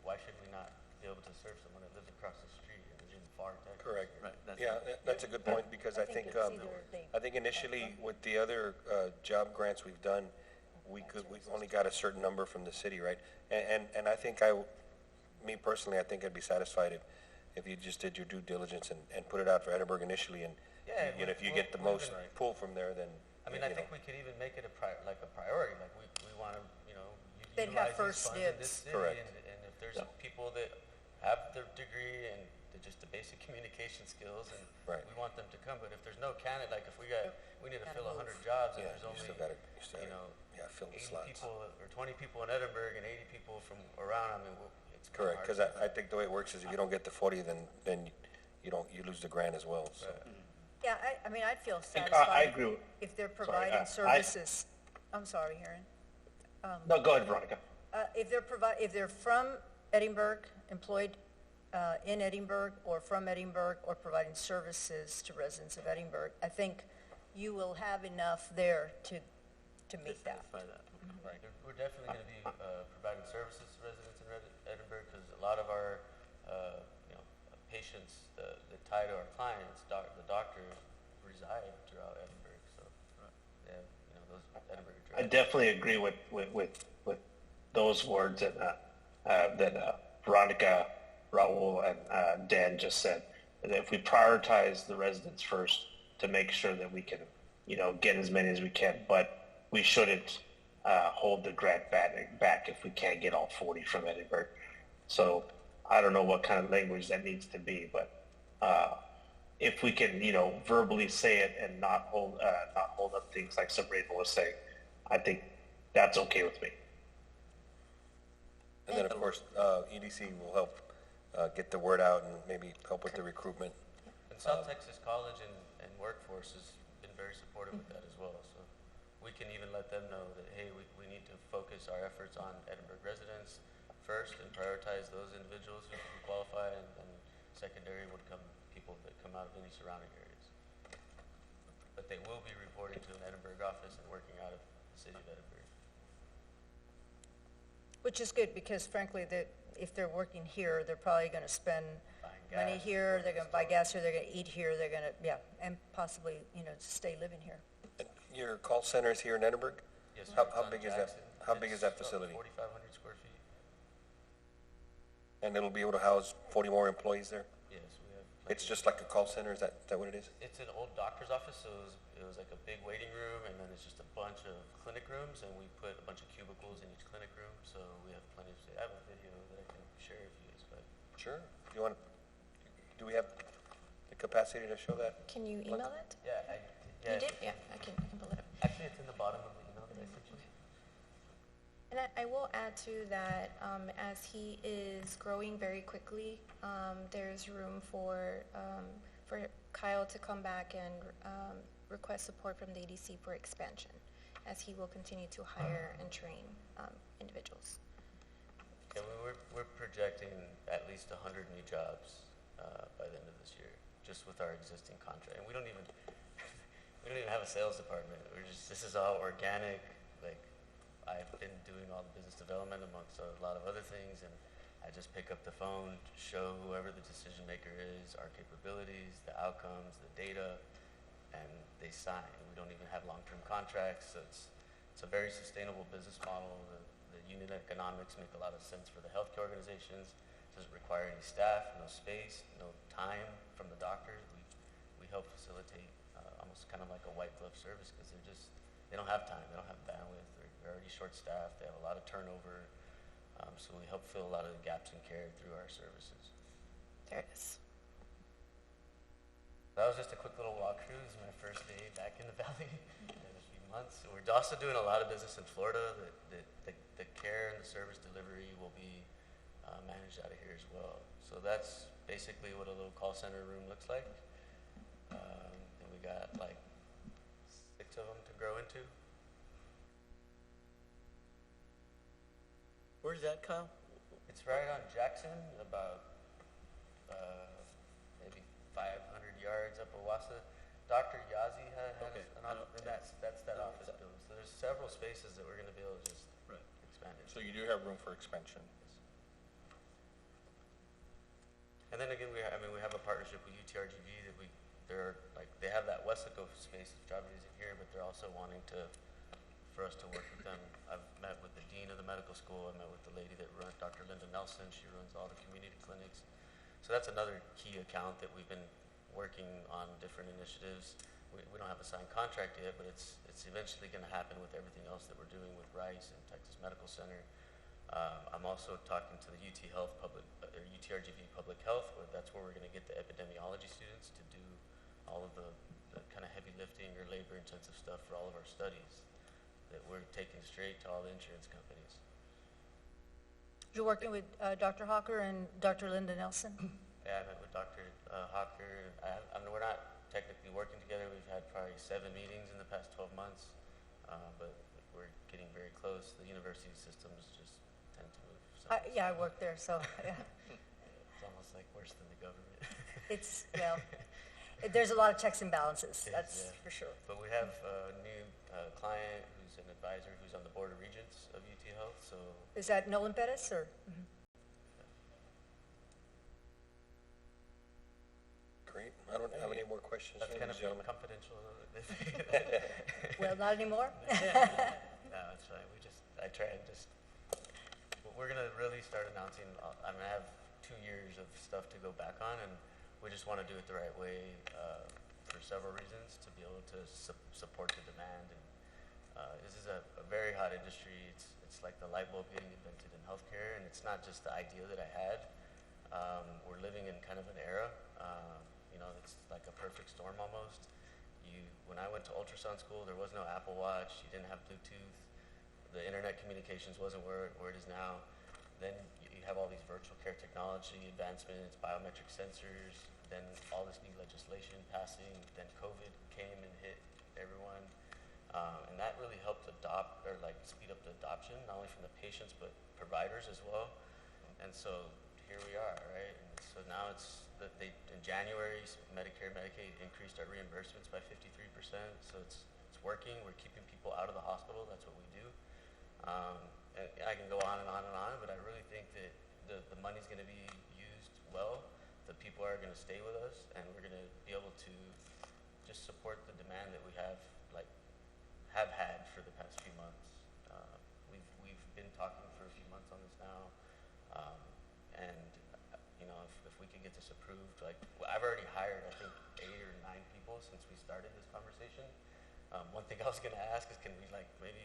why should we not be able to serve someone that lives across the street in Virginia Park, Texas? Correct. Right, that's Yeah, right. that's a good point, because I think, I think initially with the other job grants we've done, we only got a certain number from the city, right? And I think me personally, I think I'd be satisfied if you just did your due diligence and put it out for Edinburgh initially, and, Yeah, you know, if you we'll- get the we'll most even- pull from there, then, I mean, you I know. think we could even make it a priority, like we want to, you know, They'd utilize have first these funds in this dibs. city. Correct. And if there's people that have their degree and just the basic communication skills, and Right. we want them to come, but if there's no candidate, like if we need to Gotta fill move. 100 jobs, and Yeah, there's you only, still gotta, you know, yeah, fill the 80 slots. people or 20 people in Edinburgh and 80 people from around, I mean, it's kinda Correct, hard because to- I think the way it works is if you don't get the 40, then you lose the grant as well, so. Yeah, I mean, I'd feel I satisfied agree with, if they're sorry, providing I- services. I'm sorry, Aaron. no, go ahead, Veronica. If they're from Edinburgh, employed in Edinburgh, or from Edinburgh, or providing services to residents of Edinburgh, I think you will have enough there to meet that. Satisfy that. We're definitely going to be providing services to residents in Edinburgh, because a lot of our, you know, patients that tie to our clients, the doctors reside throughout Edinburgh, so they have, you know, those Edinburgh I drugs. definitely agree with those words that Veronica, Raul, and Dan just said. That if we prioritize the residents first to make sure that we can, you know, get as many as we can, but we shouldn't hold the grant back if we can't get all 40 from Edinburgh. So I don't know what kind of language that needs to be, but if we can, you know, verbally say it and not hold up things like Sabrina was saying, I think that's okay with me. And then, of course, EDC will help get the word out and maybe help with the recruitment. And South Texas College and Workforce has been very supportive with that as well, so we can even let them know that, hey, we need to focus our efforts on Edinburgh residents first and prioritize those individuals who qualify, and secondary would come people that come out of any surrounding areas. But they will be reporting to an Edinburgh office and working out of the city of Edinburgh. Which is good, because frankly, if they're working here, they're probably going to spend Buying money gas, here, they're going going to buy gas here, they're going to eat here, they're going to, yeah, and possibly, you know, stay living here. And your call center is here in Edinburgh? Yes, sir. How It's on big is that? Jackson. How big is that It's facility? 4,500 square feet. And it'll be able to house 40 more employees there? Yes, we have. It's just like a call center, is that what it is? It's an old doctor's office, so it was like a big waiting room, and then it's just a bunch of clinic rooms, and we put a bunch of cubicles in each clinic room, so we have plenty of space. I have a video that I can share if you guys like. Sure. Do we have the capacity to show that? Can you email it? Yeah, You did? Yeah, I can pull it up. Actually, it's in the bottom of the email that I sent you. And I will add to that, as he is growing very quickly, there's room for Kyle to come back and request support from the EDC for expansion, as he will continue to hire and train individuals. Yeah, we're projecting at least 100 new jobs by the end of this year, just with our existing contract. And we don't even have a sales department. This is all organic. Like, I've been doing all the business development amongst a lot of other things, and I just pick up the phone, show whoever the decision maker is, our capabilities, the outcomes, the data, and they sign. We don't even have long-term contracts, so it's a very sustainable business model. The the unit economics make a lot of sense for the healthcare organizations. Doesn't require any staff, no space, no time from the doctors. We help facilitate almost kind of like a white glove service because they don't have time, they don't have bandwidth, they're already short staffed, they have a lot of turnover. So we help fill a lot of the gaps in care through our services. There it is. That was just a quick little walkthrough. This is my first day back in the Valley in a few months. We're also doing a lot of business in Florida. The care and the service delivery will be managed out of here as well. So that's basically what a little call center room looks like. And we got like 6 of them to grow into. Where's that, Kyle? It's right on Jackson, about maybe 500 yards up Owasso. Dr. Yazi had an office, and that's that office building. So there's several spaces that we're going to be able to just expand into. So you do have room for expansion? And then again, we have a partnership with UTRGV that they have that Wessico space. Jobs isn't here, but they're also wanting for us to work with them. I've met with the dean of the medical school. I met with the lady that runs, Dr. Linda Nelson. She runs all the community clinics. So that's another key account that we've been working on different initiatives. We don't have a signed contract yet, but it's eventually going to happen with everything else that we're doing with Rice and Texas Medical Center. I'm also talking to the UTRGV Public Health, that's where we're going to get the epidemiology students to do all of the kind of heavy lifting or labor-intensive stuff for all of our studies that we're taking straight to all the insurance companies. You're working with Dr. Hawker and Dr. Linda Nelson? Yeah, I met with Dr. Hawker. We're not technically working together. We've had probably 7 meetings in the past 12 months, but we're getting very close. The university systems just tend to move. Yeah, I work there, so yeah. It's almost like worse than the government. There's a lot of checks and balances, that's for sure. But we have a new client who's an advisor who's on the board of regents of UT Health. So is that Nolan Pettis or? Mm-hmm. Great. I don't have any more questions. That's kind of confidential. Well, not anymore. No, it's fine. I try and just. We're gonna really start announcing. I have 2 years of stuff to go back on, and we just want to do it the right way for several reasons to be able to support the demand. And this is a very hot industry. It's like the light bulb getting invented in healthcare, and it's not just the idea that I had. We're living in kind of an era. It's like a perfect storm almost. When I went to ultrasound school, there was no Apple Watch. You didn't have Bluetooth. The internet communications wasn't where it is now. Then you have all these virtual care technology advancements, biometric sensors, then all this new legislation passing, then COVID came and hit everyone. And that really helped speed up the adoption, not only from the patients, but providers as well. And so here we are, right? And so now in January, Medicare and Medicaid increased our reimbursements by 53%. So it's working. We're keeping people out of the hospital. That's what we do. And I can go on and on and on, but I really think that the money's going to be used well. The people are going to stay with us, and we're going to be able to just support the demand that we have had for the past few months. We've been talking for a few months on this now, and if we could get this approved, I've already hired I think 8 or 9 people since we started this conversation. One thing I was going to ask is, can we maybe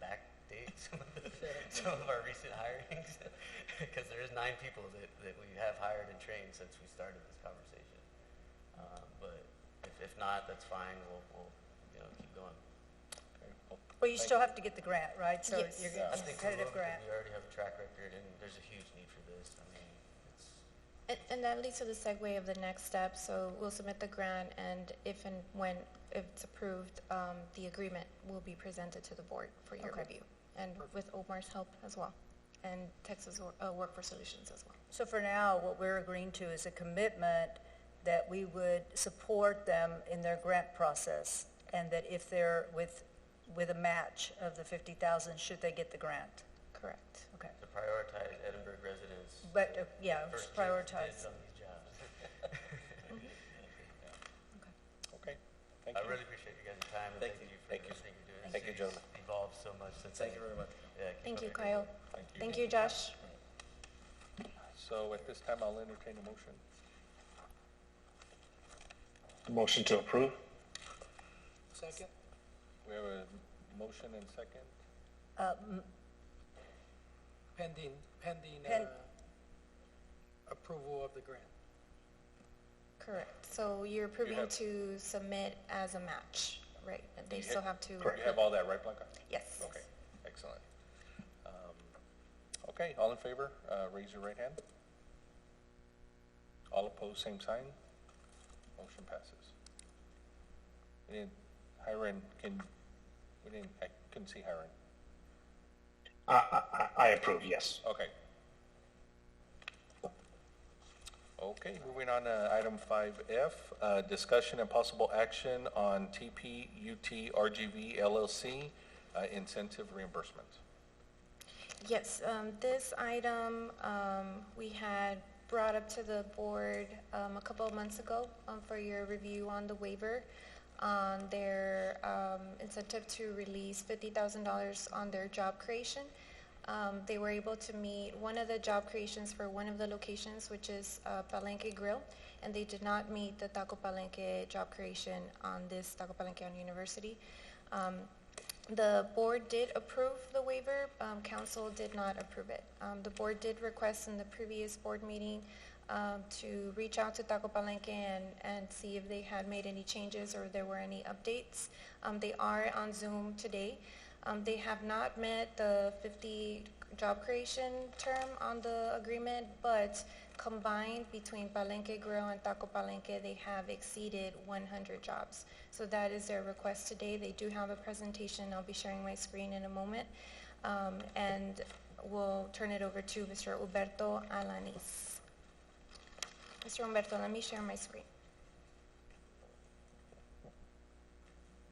backdate some of our recent hirings? Because there is 9 people that we have hired and trained since we started this conversation. But if not, that's fine. We'll keep going. Well, you still have to get the grant, right? So Yes. you're getting a competitive grant. We already have a track record, and there's a huge need for this. I mean, it's And that leads to the segue of the next step. So we'll submit the grant, and if it's approved, the agreement will be presented to the board for your review, and with Omar's help as well, and Texas Workforce Solutions as well. So for now, what we're agreeing to is a commitment that we would support them in their grant process, and that if they're with a match of the 50,000, should they get the grant? Correct. Okay. to prioritize Edinburgh residents. But, yeah, first prioritize. dibs on these jobs. Okay, I really appreciate you guys' time, and thank you for Thank you. everything you're doing. Thank you, gentlemen. These evolved so much since then. Thank you very much. Yeah, keep Thank up you, the good Kyle. work. Thank you, Josh. So at this time, I'll entertain a motion. Motion to approve? Second? We have a motion and second. Pending Pen- approval of the grant. Correct. So you're approving have- to submit as a match, right? And they You still have- have to. You have all that, right, Blanca? Yes. Okay, excellent. Okay, all in favor, raise your right hand. All opposed, same sign. Motion passes. We didn't, Hiram, I couldn't see Hiram. I approve, yes. Okay. Okay, moving on to item 5F, discussion and possible action on TPUT RGV LLC incentive reimbursement. Yes, this item, we had brought up to the board a couple of months ago for your review on the waiver on their incentive to release $50,000 on their job creation. They were able to meet one of the job creations for one of the locations, which is Palenque Grill, and they did not meet the Taco Palenque job creation on this Taco Palenque on University. The board did approve the waiver, council did not approve it. The board did request in the previous board meeting to reach out to Taco Palenque and see if they had made any changes or there were any updates. They are on Zoom today. They have not met the 50 job creation term on the agreement, but combined between Palenque Grill and Taco Palenque, they have exceeded 100 jobs. So that is their request today. They do have a presentation. I'll be sharing my screen in a moment. And we'll turn it over to Mr. Humberto Alanis. Mr. Humberto, let me share my screen.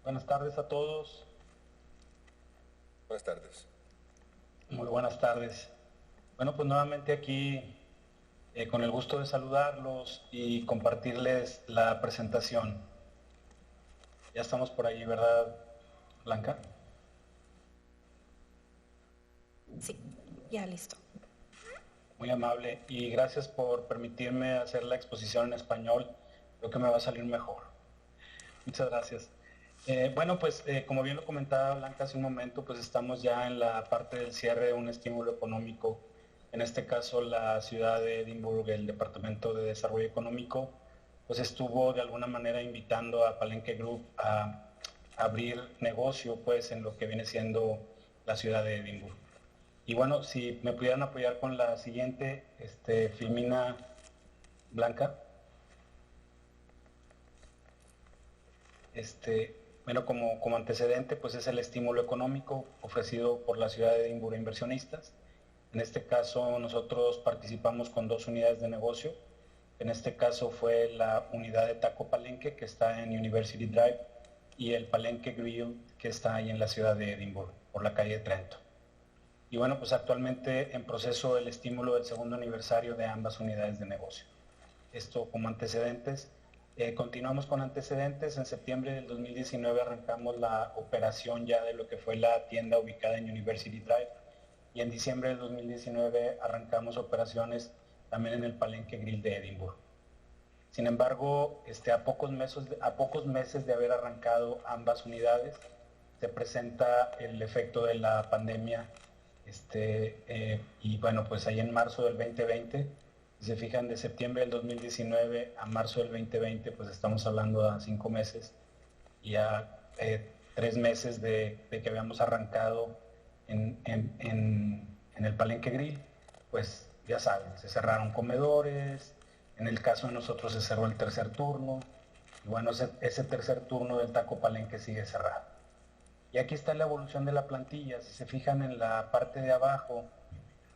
Buenas tardes a todos. Buenas tardes. Muy buenas tardes. Bueno, pues nuevamente aquí con el gusto de saludarlos y compartirles la presentación. Ya estamos por ahí, ¿verdad, Blanca? Sí, ya listo. Muy amable y gracias por permitirme hacer la exposición en español. Creo que me va a salir mejor. Muchas gracias. Bueno, pues como bien lo comentaba Blanca hace un momento, pues estamos ya en la parte del cierre de un estímulo económico. En este caso, la ciudad de Edimburgo, el Departamento de Desarrollo Económico, pues estuvo de alguna manera invitando a Palenque Group a abrir negocio pues en lo que viene siendo la ciudad de Edimburgo. Y bueno, si me pudieran apoyar con la siguiente, Filmina, Blanca. Bueno, como antecedente, pues es el estímulo económico ofrecido por la ciudad de Edimburgo a inversionistas. En este caso, nosotros participamos con 2 unidades de negocio. En este caso fue la unidad de Taco Palenque, que está en University Drive, y el Palenque Grill, que está ahí en la ciudad de Edimburgo, por la calle de Trento. Y bueno, pues actualmente en proceso el estímulo del segundo aniversario de ambas unidades de negocio. Esto como antecedentes. Continuamos con antecedentes. En septiembre del 2019 arrancamos la operación ya de lo que fue la tienda ubicada en University Drive, y en diciembre del 2019 arrancamos operaciones también en el Palenque Grill de Edimburgo. Sin embargo, a pocos meses de haber arrancado ambas unidades, se presenta el efecto de la pandemia, y bueno, pues ahí en marzo del 2020, si se fijan, de septiembre del 2019 a marzo del 2020, pues estamos hablando de 5 meses, y a 3 meses de que habíamos arrancado en el Palenque Grill, pues ya saben, se cerraron comedores, en el caso de nosotros se cerró el tercer turno, y bueno, ese tercer turno del Taco Palenque sigue cerrado. Y aquí está la evolución de la plantilla. Si se fijan en la parte de abajo,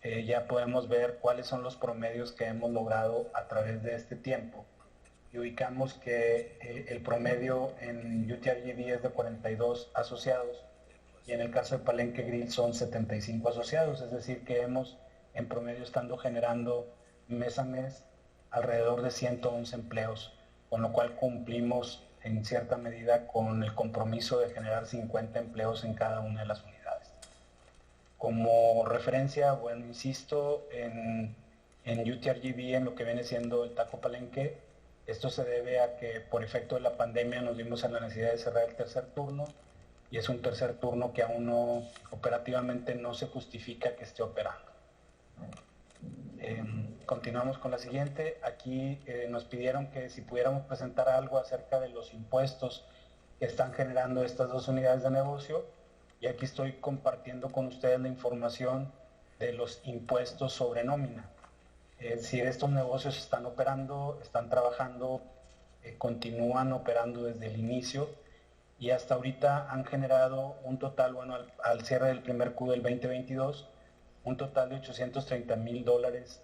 ya podemos ver cuáles son los promedios que hemos logrado a través de este tiempo. Y ubicamos que el promedio en UTRGV es de 42 asociados, y en el caso de Palenque Grill son 75 asociados, es decir que hemos en promedio estando generando mes a mes alrededor de 111 empleos, con lo cual cumplimos en cierta medida con el compromiso de generar 50 empleos en cada una de las unidades. Como referencia, bueno, insisto en UTRGV, en lo que viene siendo el Taco Palenque. Esto se debe a que por efecto de la pandemia nos vimos en la necesidad de cerrar el tercer turno, y es un tercer turno que aún no, operativamente no se justifica que esté operando. Continuamos con la siguiente. Aquí nos pidieron que si pudiéramos presentar algo acerca de los impuestos que están generando estas dos unidades de negocio, y aquí estoy compartiendo con ustedes la información de los impuestos sobre nómina. Es decir, estos negocios están operando, están trabajando, continúan operando desde el inicio, y hasta ahorita han generado un total, bueno, al cierre del primer Q del 2022, un total de $830,000,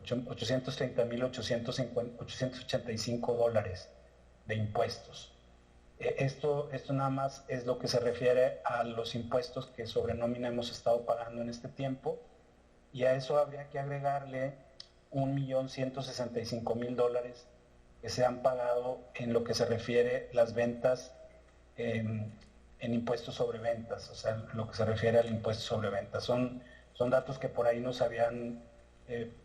$830,885 de impuestos. Esto nada más es lo que se refiere a los impuestos que sobre nómina hemos estado pagando en este tiempo, y a eso habría que agregarle $1,165,000 que se han pagado en lo que se refiere las ventas en impuestos sobre ventas, o sea, lo que se refiere al impuesto sobre ventas. Son datos que por ahí nos habían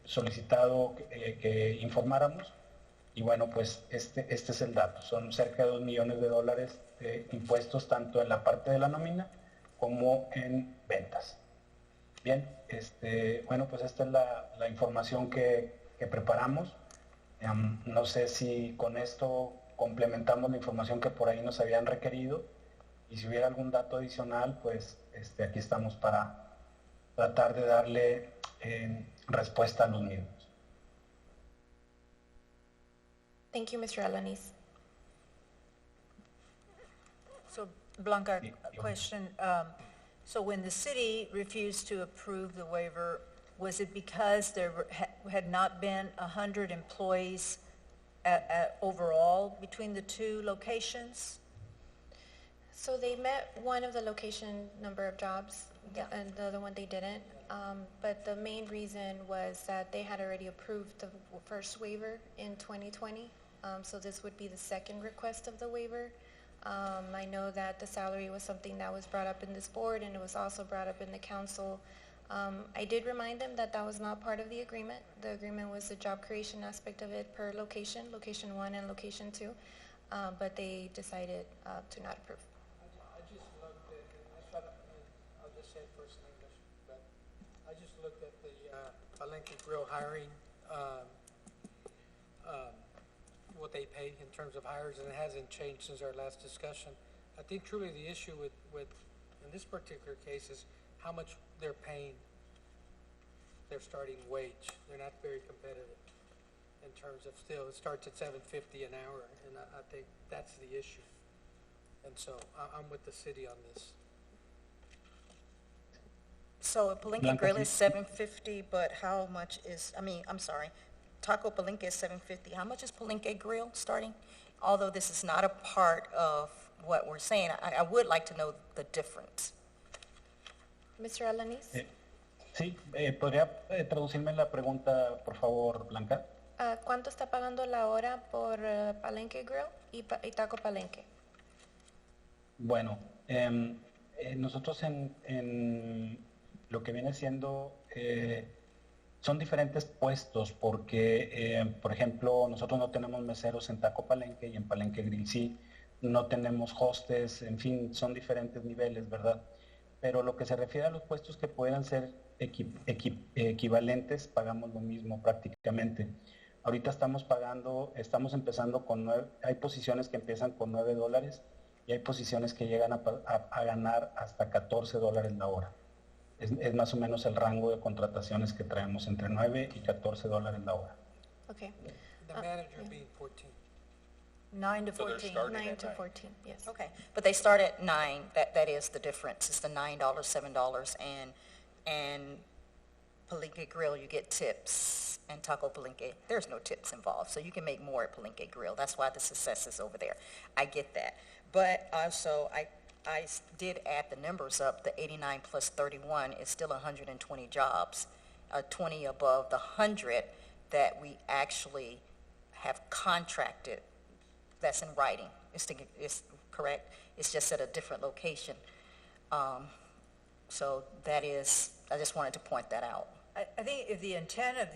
solicitado que informáramos, y bueno, pues este es el dato. Son cerca de $2 millones de impuestos, tanto en la parte de la nómina como en ventas. Bien, bueno, pues esta es la información que preparamos. No sé si con esto complementamos la información que por ahí nos habían requerido, y si hubiera algún dato adicional, pues aquí estamos para tratar de darle respuesta a los mismos. Thank you, Mr. Alanis. So Blanca, a question. So when the city refused to approve the waiver, was it because there had not been 100 employees overall between the two locations? So they met one of the location number of jobs, and the other one they didn't. But the main reason was that they had already approved the first waiver in 2020. So this would be the second request of the waiver. I know that the salary was something that was brought up in this board, and it was also brought up in the council. I did remind them that that was not part of the agreement. The agreement was the job creation aspect of it per location, location 1 and location 2, but they decided to not approve. I just looked at, I'll just say it first in English, but I just looked at the Palenque Grill hiring, what they pay in terms of hires, and it hasn't changed since our last discussion. I think truly the issue with in this particular case is how much they're paying their starting wage. They're not very competitive in terms of, still, it starts at $7.50 an hour, and I think that's the issue. And so I'm with the city on this. So Palenque Grill is $7.50, but how much is, I'm sorry, Taco Palenque is $7.50. How much is Palenque Grill starting? Although this is not a part of what we're saying, I would like to know the difference. Mr. Alanis? Sí, ¿podría traducirme la pregunta, por favor, Blanca? ¿Cuánto está pagando la hora por Palenque Grill y Taco Palenque? Bueno, nosotros en lo que viene siendo, son diferentes puestos porque, por ejemplo, nosotros no tenemos meseros en Taco Palenque, y en Palenque Grill sí, no tenemos hostes, en fin, son diferentes niveles, ¿verdad? Pero lo que se refiere a los puestos que puedan ser equivalentes, pagamos lo mismo prácticamente. Ahorita estamos empezando con hay posiciones que empiezan con $9, y hay posiciones que llegan a ganar hasta $14 la hora. Es más o menos el rango de contrataciones que traemos, entre $9 y $14 la hora. Okay. The manager being 14. 9 to So they're 14. starting 9 at to 9. 14, yes. Okay, but they start at 9, that is the difference, it's the $9, $7, and Palenque Grill, you get tips, and Taco Palenque, there's no tips involved, so you can make more at Palenque Grill, that's why the success is over there. I get that, but also, I did add the numbers up, the 89 plus 31 is still 120 jobs, 20 above the 100 that we actually have contracted. That's in writing. It's correct. It's just at a different location. So that is, I just wanted to point that out. I think if the intent of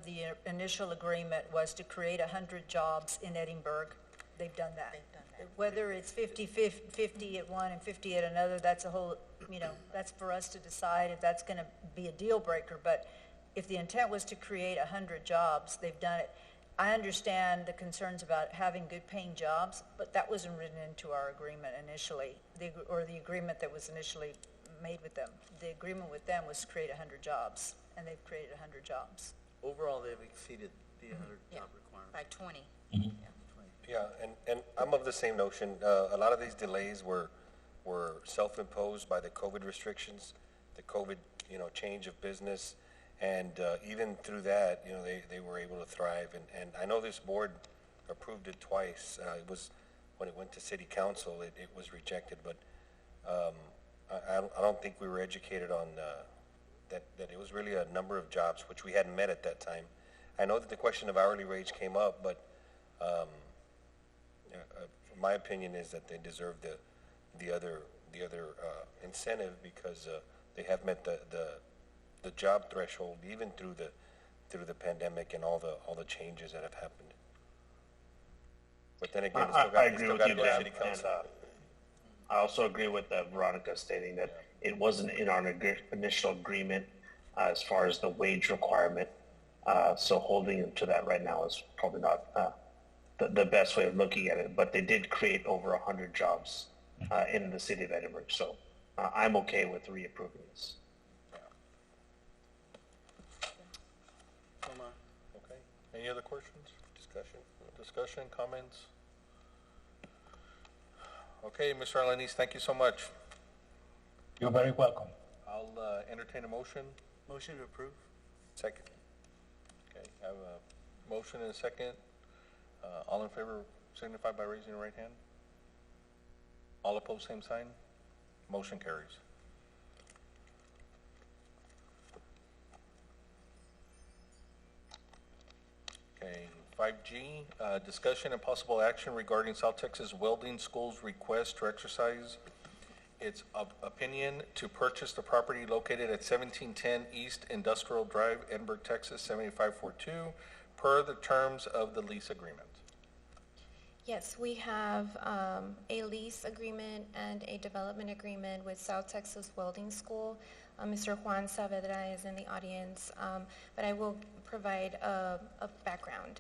the initial agreement was to create 100 jobs in Edinburgh, they've done that. Whether it's 50 at one and 50 at another, that's a whole, that's for us to decide if that's going to be a deal breaker. But if the intent was to create 100 jobs, they've done it. I understand the concerns about having good paying jobs, but that wasn't written into our agreement initially, or the agreement that was initially made with them. The agreement with them was to create 100 jobs, and they've created 100 jobs. Overall, they've exceeded the 100 job requirement. By 20. Yeah, and I'm of the same notion. A lot of these delays were self-imposed by the COVID restrictions, the COVID, change of business. And even through that, they were able to thrive. And I know this board approved it twice. It was, when it went to city council, it was rejected. But I don't think we were educated on that it was really a number of jobs, which we hadn't met at that time. I know that the question of hourly wage came up, but my opinion is that they deserve the other incentive because they have met the job threshold even through the pandemic and all the changes that have happened. But then again, I agree still with got you, to go to Dan, city council. and I also agree with Veronica stating that it wasn't in our initial agreement as far as the wage requirement. So holding them to that right now is probably not the best way of looking at it. But they did create over 100 jobs in the city of Edinburgh. So I'm okay with reapproving this. Okay. Any other questions? Discussion, comments? Okay, Mr. Alanis, thank you so much. You're very welcome. I'll entertain a motion. Motion to approve. Second. Okay, I have a motion and a second. All in favor signify by raising your right hand. All opposed, same sign. Motion carries. Okay, 5G, discussion and possible action regarding South Texas Welding School's request to exercise its opinion to purchase the property located at 1710 East Industrial Drive, Edinburgh, Texas, 78542, per the terms of the lease agreement. Yes, we have a lease agreement and a development agreement with South Texas Welding School. Mr. Juan Saavedra is in the audience, but I will provide a background.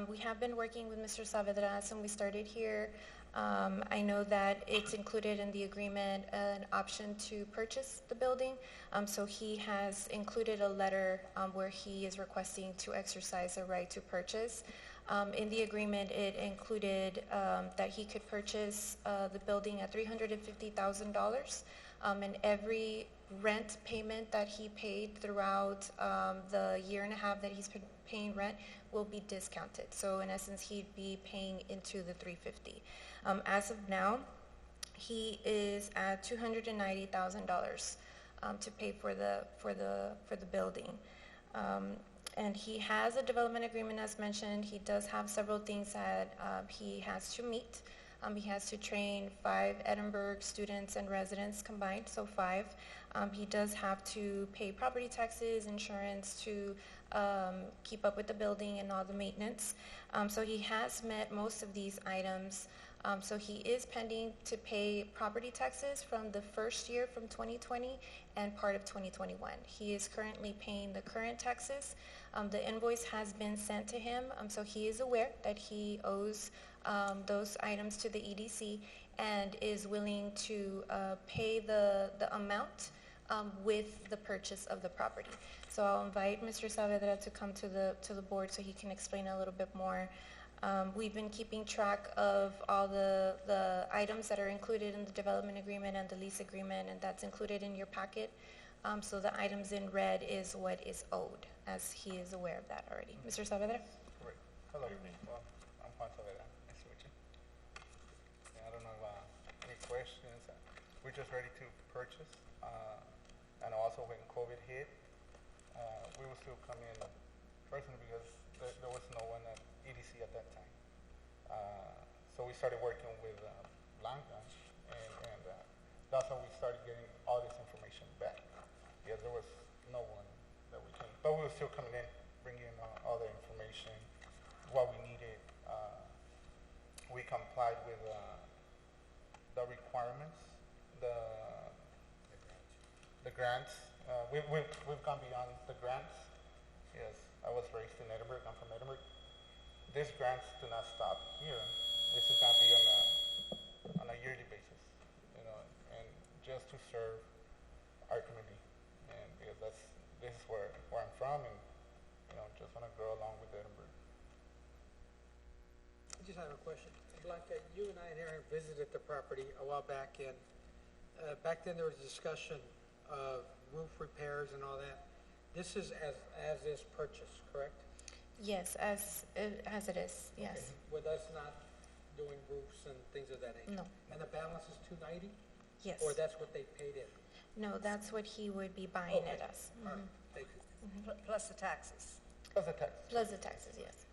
We have been working with Mr. Saavedra since we started here. I know that it's included in the agreement an option to purchase the building, so he has included a letter where he is requesting to exercise a right to purchase. In the agreement, it included that he could purchase the building at $350,000, and every rent payment that he paid throughout the year and a half that he's been paying rent will be discounted. So in essence, he'd be paying into the $350,000. As of now, he is at $290,000 to pay for the building. And he has a development agreement, as mentioned. He does have several things that he has to meet. He has to train 5 Edinburgh students and residents combined, so 5. He does have to pay property taxes, insurance to keep up with the building and all the maintenance. So he has met most of these items. So he is pending to pay property taxes from the first year from 2020 and part of 2021. He is currently paying the current taxes. The invoice has been sent to him, so he is aware that he owes those items to the EDC and is willing to pay the amount with the purchase of the property. So I'll invite Mr. Saavedra to come to the board so he can explain a little bit more. We've been keeping track of all the items that are included in the development agreement and the lease agreement, and that's included in your packet. So the items in red is what is owed, as he is aware of that already. Mr. Saavedra? Great. Hello. Well, I'm Juan Saavedra. Nice to meet you. Yeah, I don't know any questions. We're just ready to purchase. And also when COVID hit, we will still come in personally because there was no one at EDC at that time. So we started working with Blanca, and that's when we started getting all this information back. Because there was no one that we can, but we were still coming in, bringing in all the information, what we needed. We complied with the requirements, the grants. We've gone beyond the grants. Yes, I was raised in Edinburgh. I'm from Edinburgh. These grants do not stop here. This is going to be on a yearly basis, you know, and just to serve our community. And because this is where I'm from, and you know, just want to grow along with Edinburgh. I just have a question. Blanca, you and I here visited the property a while back, and back then there was a discussion of roof repairs and all that. This is as is purchased, correct? Yes, as it is, yes. Okay. With us not doing roofs and things of that nature? No. And the balance is 290? Yes. Or that's what they paid in? No, that's what he would be buying Okay. at us. All right, thank you. Plus the taxes. Plus the tax. Plus the taxes, yes.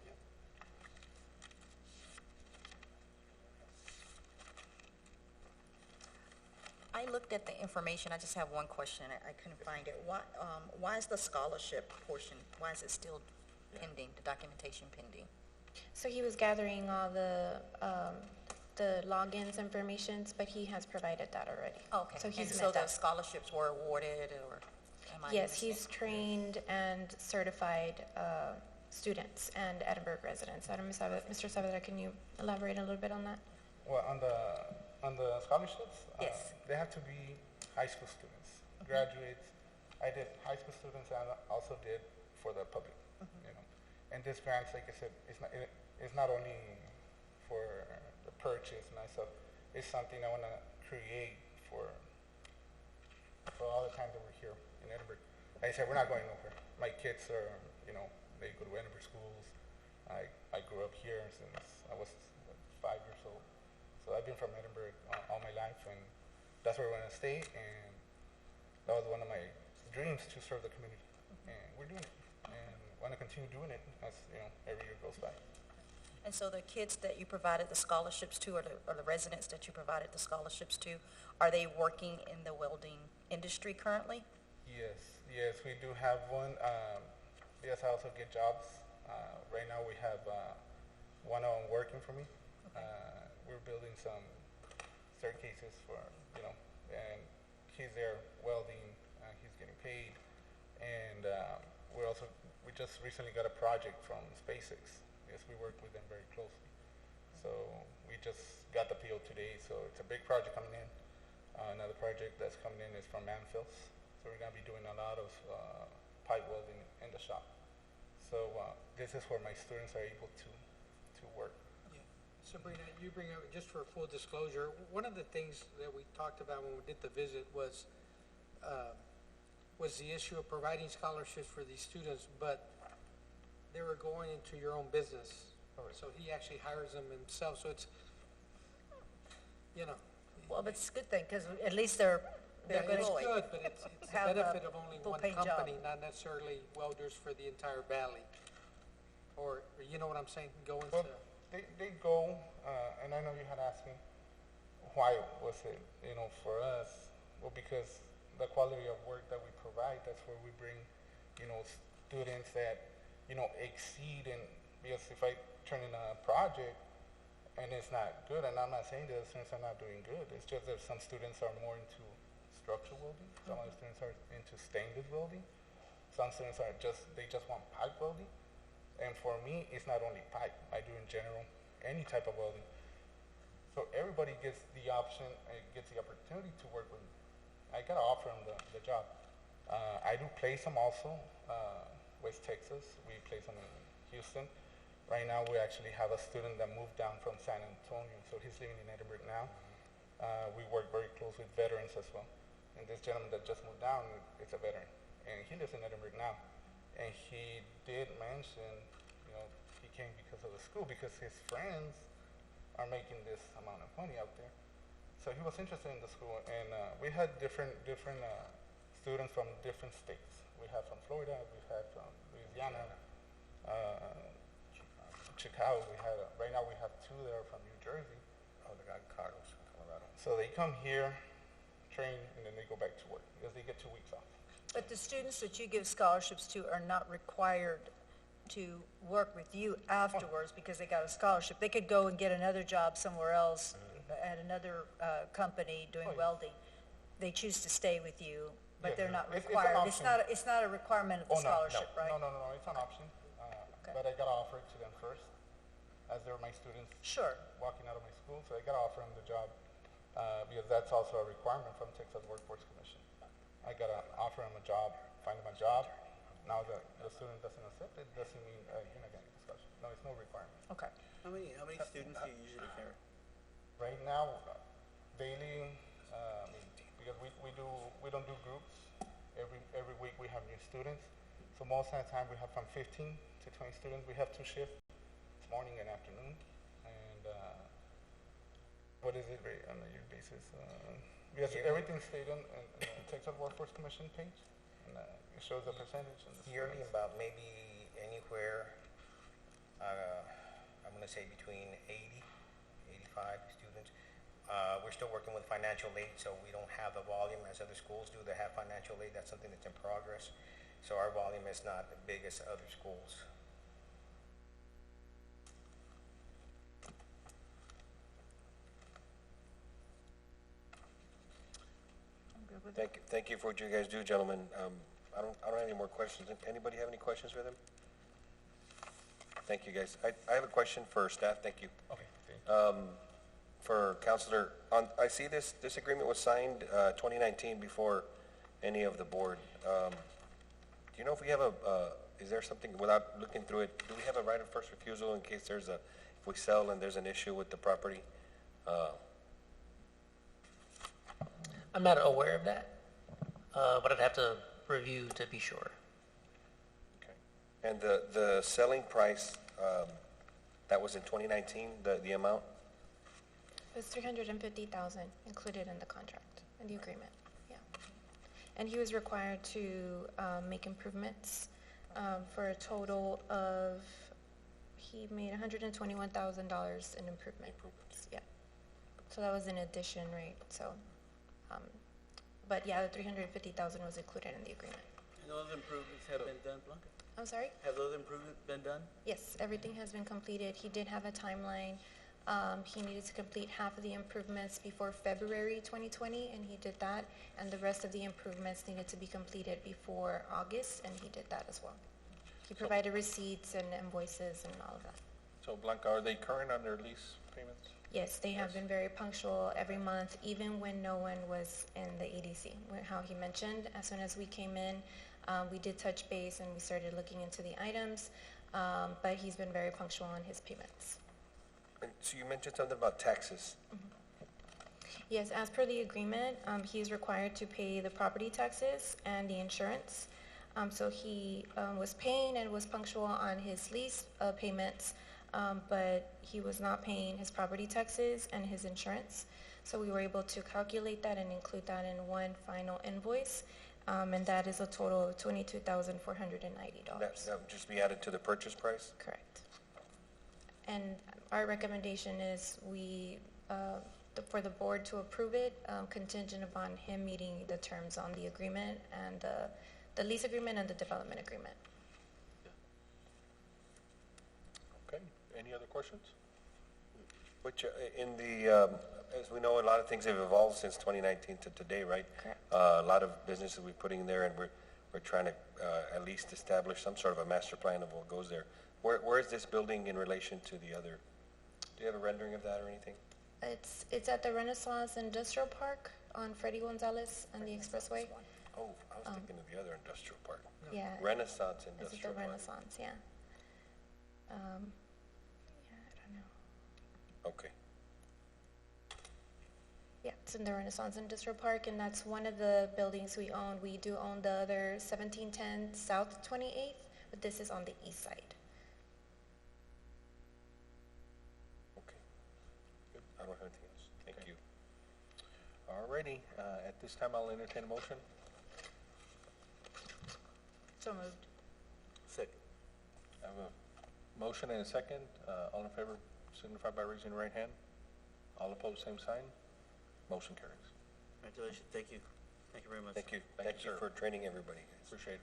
I looked at the information, I just have one question, I couldn't find it. Why is the scholarship portion, why is it still pending, the documentation pending? So he was gathering all the logins informations, but he has provided that already. Okay, So and he's so met the that. scholarships were awarded, or am I Yes, missing? he's trained and certified students and Edinburgh residents. Mr. Saavedra, can you elaborate a little bit on that? Well, on the scholarships, Yes. they have to be high school students, graduates. I did high school students, and I also did for the public, you know. And this grants, like I said, it's not only for the purchase and stuff. It's something I want to create for all the time that we're here in Edinburgh. Like I said, we're not going nowhere. My kids are, you know, they go to Edinburgh schools. I grew up here since I was 5 years old. So I've been from Edinburgh all my life, and that's where I want to stay. And that was one of my dreams, to serve the community. And we're doing it, and want to continue doing it as, you know, every year goes by. And so the kids that you provided the scholarships to, or the residents that you provided the scholarships to, are they working in the welding industry currently? Yes, we do have one. Yes, I also get jobs. Right now we have one of them working for me. We're building some staircases for, you know, and he's there welding, he's getting paid. And we just recently got a project from SpaceX. Yes, we work with them very closely. So we just got the PO today, so it's a big project coming in. Another project that's coming in is from Manfills. So we're gonna be doing a lot of pipe welding in the shop. So this is where my students are able to work. Sabrina, you bring up, just for full disclosure, one of the things that we talked about when we did the visit was the issue of providing scholarships for these students, but they were going into your own business. So he actually hires them himself, so it's, you know. Well, but it's a good thing, because at least they're Yeah, good. it's good, but it's the Have a benefit of only one full-paid job. company, not necessarily welders for the entire valley. Or, you know what I'm saying, go into. Well, they go, and I know you had asked me, why was it, you know, for us? Well, because the quality of work that we provide, that's where we bring, you know, students that, you know, exceed. And because if I turn in a project and it's not good, and I'm not saying that the students are not doing good, it's just that some students are more into structural welding, some other students are into stainless welding, some students are they just want pipe welding. And for me, it's not only pipe. I do in general any type of welding. So everybody gets the option, gets the opportunity to work with me. I gotta offer them the job. I do place them also. West Texas, we place them in Houston. Right now, we actually have a student that moved down from San Antonio, so he's living in Edinburgh now. We work very close with veterans as well. And this gentleman that just moved down, is a veteran, and he lives in Edinburgh now. And he did mention, you know, he came because of the school, because his friends are making this amount of money out there. So he was interested in the school, and we had different students from different states. We had from Florida, we had from Louisiana, Chicago. We had right now we have 2 that are from New Jersey. Oh, the guy Carlos from Colorado. So they come here, train, and then they go back to work, because they get 2 weeks off. But the students that you give scholarships to are not required to work with you afterwards because they got a scholarship. They could go and get another job somewhere else at another company doing welding. They choose to stay with you, but they're not It's an required. option. It's not a requirement of the scholarship, right? No, it's an option, but I gotta offer it to them first, as they're my students. Sure. Walking out of my school, so I gotta offer them the job, because that's also a requirement from Texas Workforce Commission. I gotta offer them a job, find them a job. Now that the student doesn't accept it, doesn't mean you're not getting discussion. No, it's no requirement. Okay. How many students do you usually carry? Right now, daily, because we don't do groups. Every week we have new students. So most of the time we have from 15 to 20 students. We have 2 shifts, morning and afternoon. And what is it on a yearly basis? Because everything's stated on the Texas Workforce Commission page, and it shows the percentage. And the Yearly, students. about maybe anywhere, I'm going to say between 80, 85 students. We're still working with financial aid, so we don't have the volume as other schools do that have financial aid. That's something that's in progress. So our volume is not as big as other schools. Thank you for what you guys do, gentlemen. I don't have any more questions. Anybody have any questions for them? Thank you, guys. I have a question for staff. Thank you. Okay. For Counselor, I see this agreement was signed 2019 before any of the board. Do you know if we have is there something, without looking through it, do we have a right of first refusal in case if we sell and there's an issue with the property? I'm not aware of that, but I'd have to review to be sure. Okay. And the selling price, that was in 2019, the amount? It was $350,000 included in the contract, in the agreement, yeah. And he was required to make improvements for a total of, he made $121,000 in improvements, yeah. So that was in addition, right? So, but yeah, the $350,000 was included in the agreement. And those improvements have been done, Blanca? I'm sorry? Have those improvements been done? Yes, everything has been completed. He did have a timeline. He needed to complete half of the improvements before February 2020, and he did that. And the rest of the improvements needed to be completed before August, and he did that as well. He provided receipts and invoices and all of that. So Blanca, are they current on their lease payments? Yes, they have been very punctual every month, even when no one was in the EDC. How he mentioned, as soon as we came in, we did touch base and we started looking into the items, but he's been very punctual on his payments. And so you mentioned something about taxes. Yes, as per the agreement, he is required to pay the property taxes and the insurance. So he was paying and was punctual on his lease payments, but he was not paying his property taxes and his insurance. So we were able to calculate that and include that in one final invoice, and that is a total of $22,490. That would just be added to the purchase price? Correct. And our recommendation is for the board to approve it, contingent upon him meeting the terms on the agreement and the lease agreement and the development agreement. Okay, any other questions? Which in the, as we know, a lot of things have evolved since 2019 to today, right? Correct. A lot of businesses we're putting there, and we're trying to at least establish some sort of a master plan of what goes there. Where is this building in relation to the other? Do you have a rendering of that or anything? It's at the Renaissance Industrial Park on Freddie Gonzalez and the Expressway. Oh, I was thinking of the other industrial park. Yeah. Renaissance It's Industrial at the Park. Renaissance, yeah. Yeah, I don't know. Okay. Yeah, it's in the Renaissance Industrial Park, and that's one of the buildings we own. We do own the other 1710 South 28th, but this is on the east side. Okay. Good. I don't have anything else. Thank you. Alrighty, at this time I'll entertain a motion. So moved. Second. I have a motion and a second. All in favor signify by raising your right hand. All opposed, same sign. Motion carries. Congratulations. Thank you. Thank you very much. Thank you. Thank Thank you, you sir. for training everybody. Appreciate it.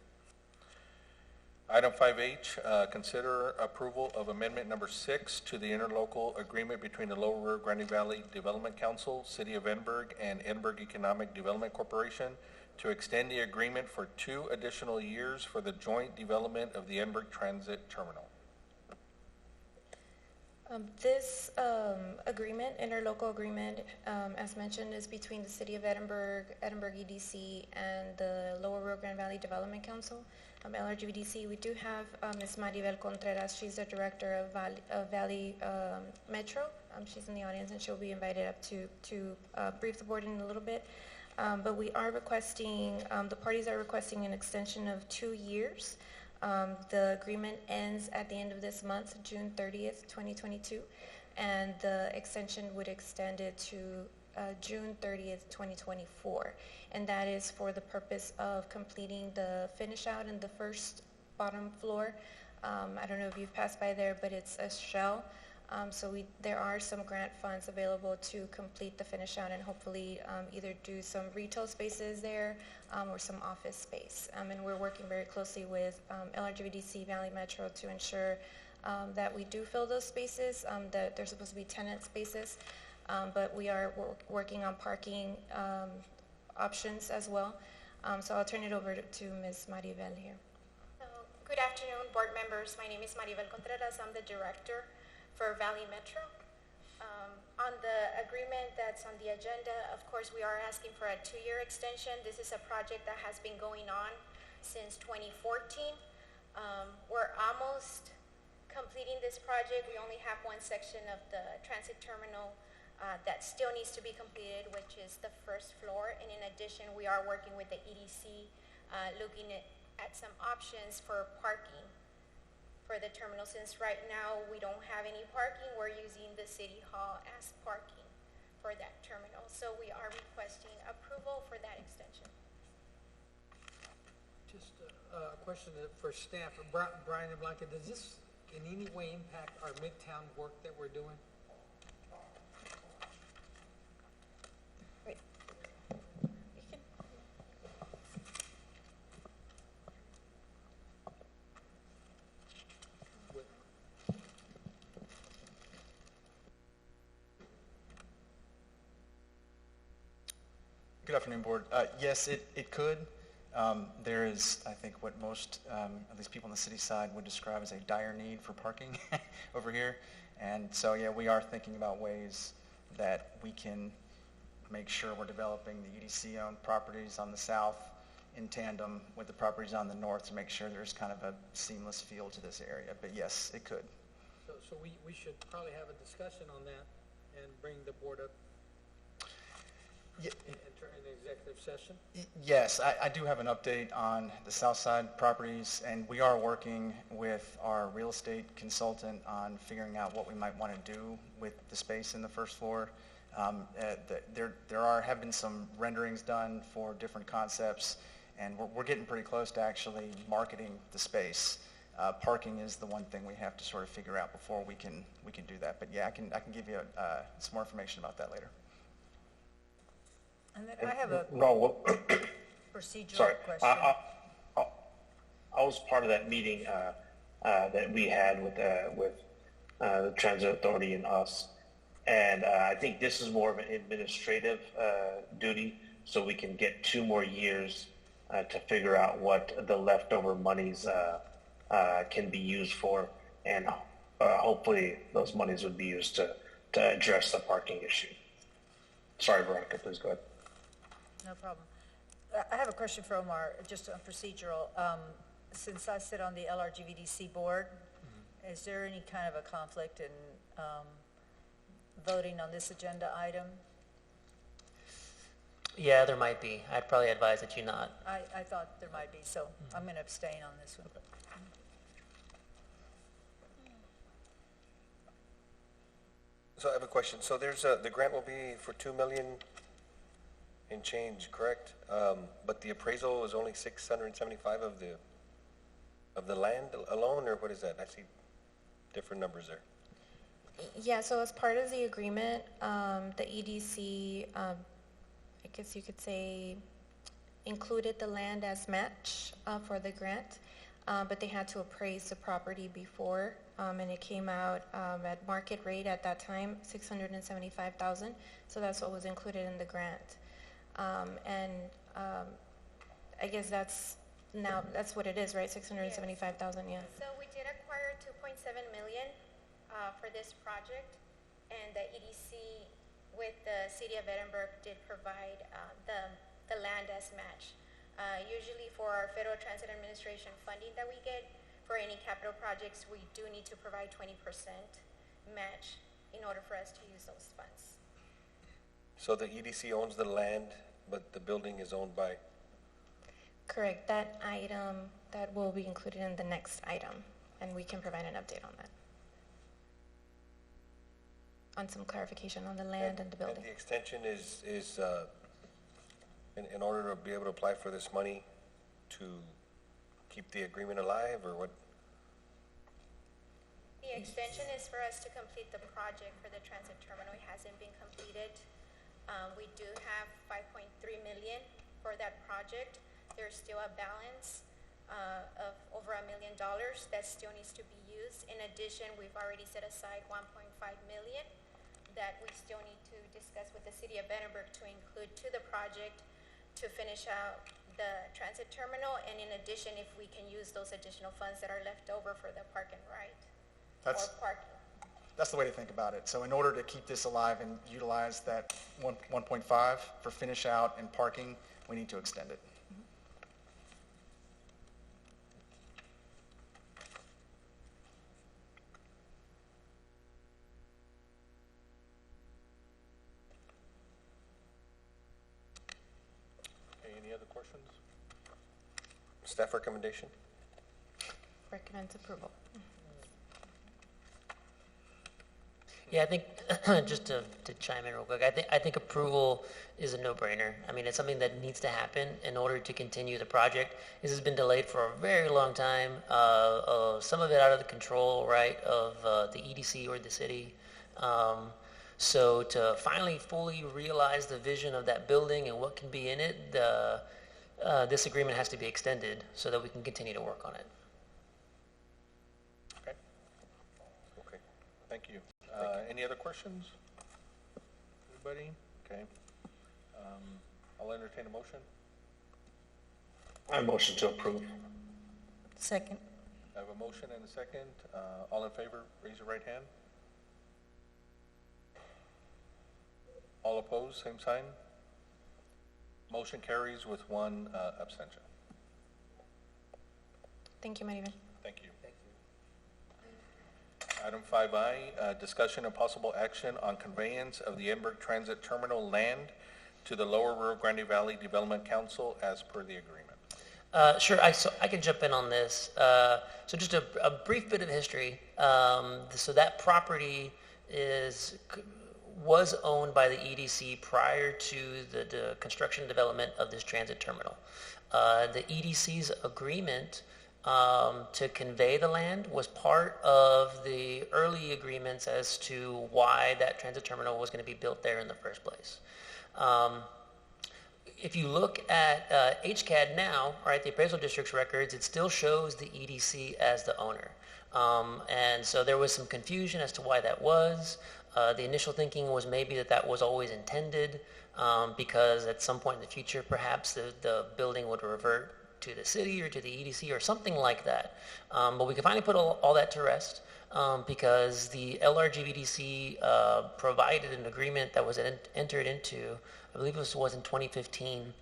Item 5H, consider approval of amendment number 6 to the interlocal agreement between the Lower Rio Grande Valley Development Council, City of Edinburg, and Edinburg Economic Development Corporation to extend the agreement for 2 additional years for the joint development of the Edinburg Transit Terminal. This agreement, interlocal agreement, as mentioned, is between the City of Edinburg, Edinburg EDC, and the Lower Rio Grande Valley Development Council, LRGVDC. We do have Ms. Maribel Contreras. She's the director of Valley Metro. She's in the audience, and she'll be invited up to brief the board in a little bit. But we are requesting, the parties are requesting an extension of 2 years. The agreement ends at the end of this month, June 30th, 2022, and the extension would extend it to June 30th, 2024. And that is for the purpose of completing the finish out in the first bottom floor. I don't know if you've passed by there, but it's a shell. So there are some grant funds available to complete the finish out and hopefully either do some retail spaces there or some office space. And we're working very closely with LRGVDC, Valley Metro to ensure that we do fill those spaces, that they're supposed to be tenant spaces. But we are working on parking options as well. So I'll turn it over to Ms. Maribel here. Good afternoon, board members. My name is Maribel Contreras. I'm the director for Valley Metro. On the agreement that's on the agenda, of course, we are asking for a 2-year extension. This is a project that has been going on since 2014. We're almost completing this project. We only have one section of the transit terminal that still needs to be completed, which is the first floor. And in addition, we are working with the EDC, looking at some options for parking for the terminal. Since right now we don't have any parking, we're using the City Hall as parking for that terminal. So we are requesting approval for that extension. Just a question for staff. Brian and Blanca, does this in any way impact our midtown work that we're doing? Good afternoon, Board. Yes, it could. There is, I think, what most, at least people on the city side would describe as a dire need for parking over here. And so, yeah, we are thinking about ways that we can make sure we're developing the EDC-owned properties on the south in tandem with the properties on the north to make sure there's kind of a seamless feel to this area. But yes, it could. So we should probably have a discussion on that and bring the board up in the executive session? Yes, I do have an update on the south side properties, and we are working with our real estate consultant on figuring out what we might want to do with the space in the first floor. There have been some renderings done for different concepts, and we're getting pretty close to actually marketing the space. Parking is the one thing we have to sort of figure out before we can do that. But yeah, I can give you some more information about that later. And then I have a procedural question. I was part of that meeting that we had with the Transit Authority and us, and I think this is more of an administrative duty, so we can get 2 more years to figure out what the leftover monies can be used for, and hopefully those monies would be used to address the parking issue. Sorry, Veronica, please go ahead. No problem. I have a question for Omar, just on procedural. Since I sit on the LRGVDC board, is there any kind of a conflict in voting on this agenda item? Yeah, there might be. I'd probably advise that you not. I thought there might be, so I'm going to abstain on this one. So I have a question. So there's the grant will be for $2 million and change, correct? But the appraisal is only 675 of the land alone, or what is that? I see different numbers there. Yeah, so as part of the agreement, the EDC, I guess you could say, included the land as match for the grant, but they had to appraise the property before, and it came out at market rate at that time, $675,000. So that's what was included in the grant. I guess that's what it is, right? 675,000, yeah. So we did acquire 2.7 million for this project, and the EDC with the City of Edinburgh did provide the land as match. Usually for our Federal Transit Administration funding that we get for any capital projects, we do need to provide 20% match in order for us to use those funds. So the EDC owns the land, but the building is owned by? Correct. That item, that will be included in the next item, and we can provide an update on that. On some clarification on the land and the building. And the extension is in order to be able to apply for this money to keep the agreement alive, or what? The extension is for us to complete the project for the transit terminal. It hasn't been completed. We do have 5.3 million for that project. There's still a balance of over $1 million that still needs to be used. In addition, we've already set aside 1.5 million that we still need to discuss with the City of Edinburgh to include to the project to finish out the transit terminal, and in addition, if we can use those additional funds that are left over for the park and ride or parking. That's the way to think about it. So in order to keep this alive and utilize that 1.5 for finish out and parking, we need to extend it. Okay, any other questions? Staff recommendation? Recommends approval. Yeah, I think, just to chime in real quick, I think approval is a no-brainer. I mean, it's something that needs to happen in order to continue the project. This has been delayed for a very long time, some of it out of the control, right, of the EDC or the city. So to finally fully realize the vision of that building and what can be in it, this agreement has to be extended so that we can continue to work on it. Okay. Okay, thank you. Any other questions? Anybody? Okay. I'll entertain a motion. I motion to approve. Second. I have a motion and a second. All in favor, raise your right hand. All opposed, same sign. Motion carries with one abstention. Thank you, Maribel. Thank you. Item 5I, discussion and possible action on conveyance of the Edinburgh Transit Terminal land to the Lower Rio Grande Valley Development Council as per the agreement. Sure, I can jump in on this. So just a brief bit of history. So that property was owned by the EDC prior to the construction and development of this transit terminal. The EDC's agreement to convey the land was part of the early agreements as to why that transit terminal was going to be built there in the first place. If you look at HCAD now, right, the appraisal district's records, it still shows the EDC as the owner. And so there was some confusion as to why that was. The initial thinking was maybe that was always intended because at some point in the future, perhaps the building would revert to the city or to the EDC or something like that. But we can finally put all that to rest because the LRGVDC provided an agreement that was entered into, I believe it was in 2015,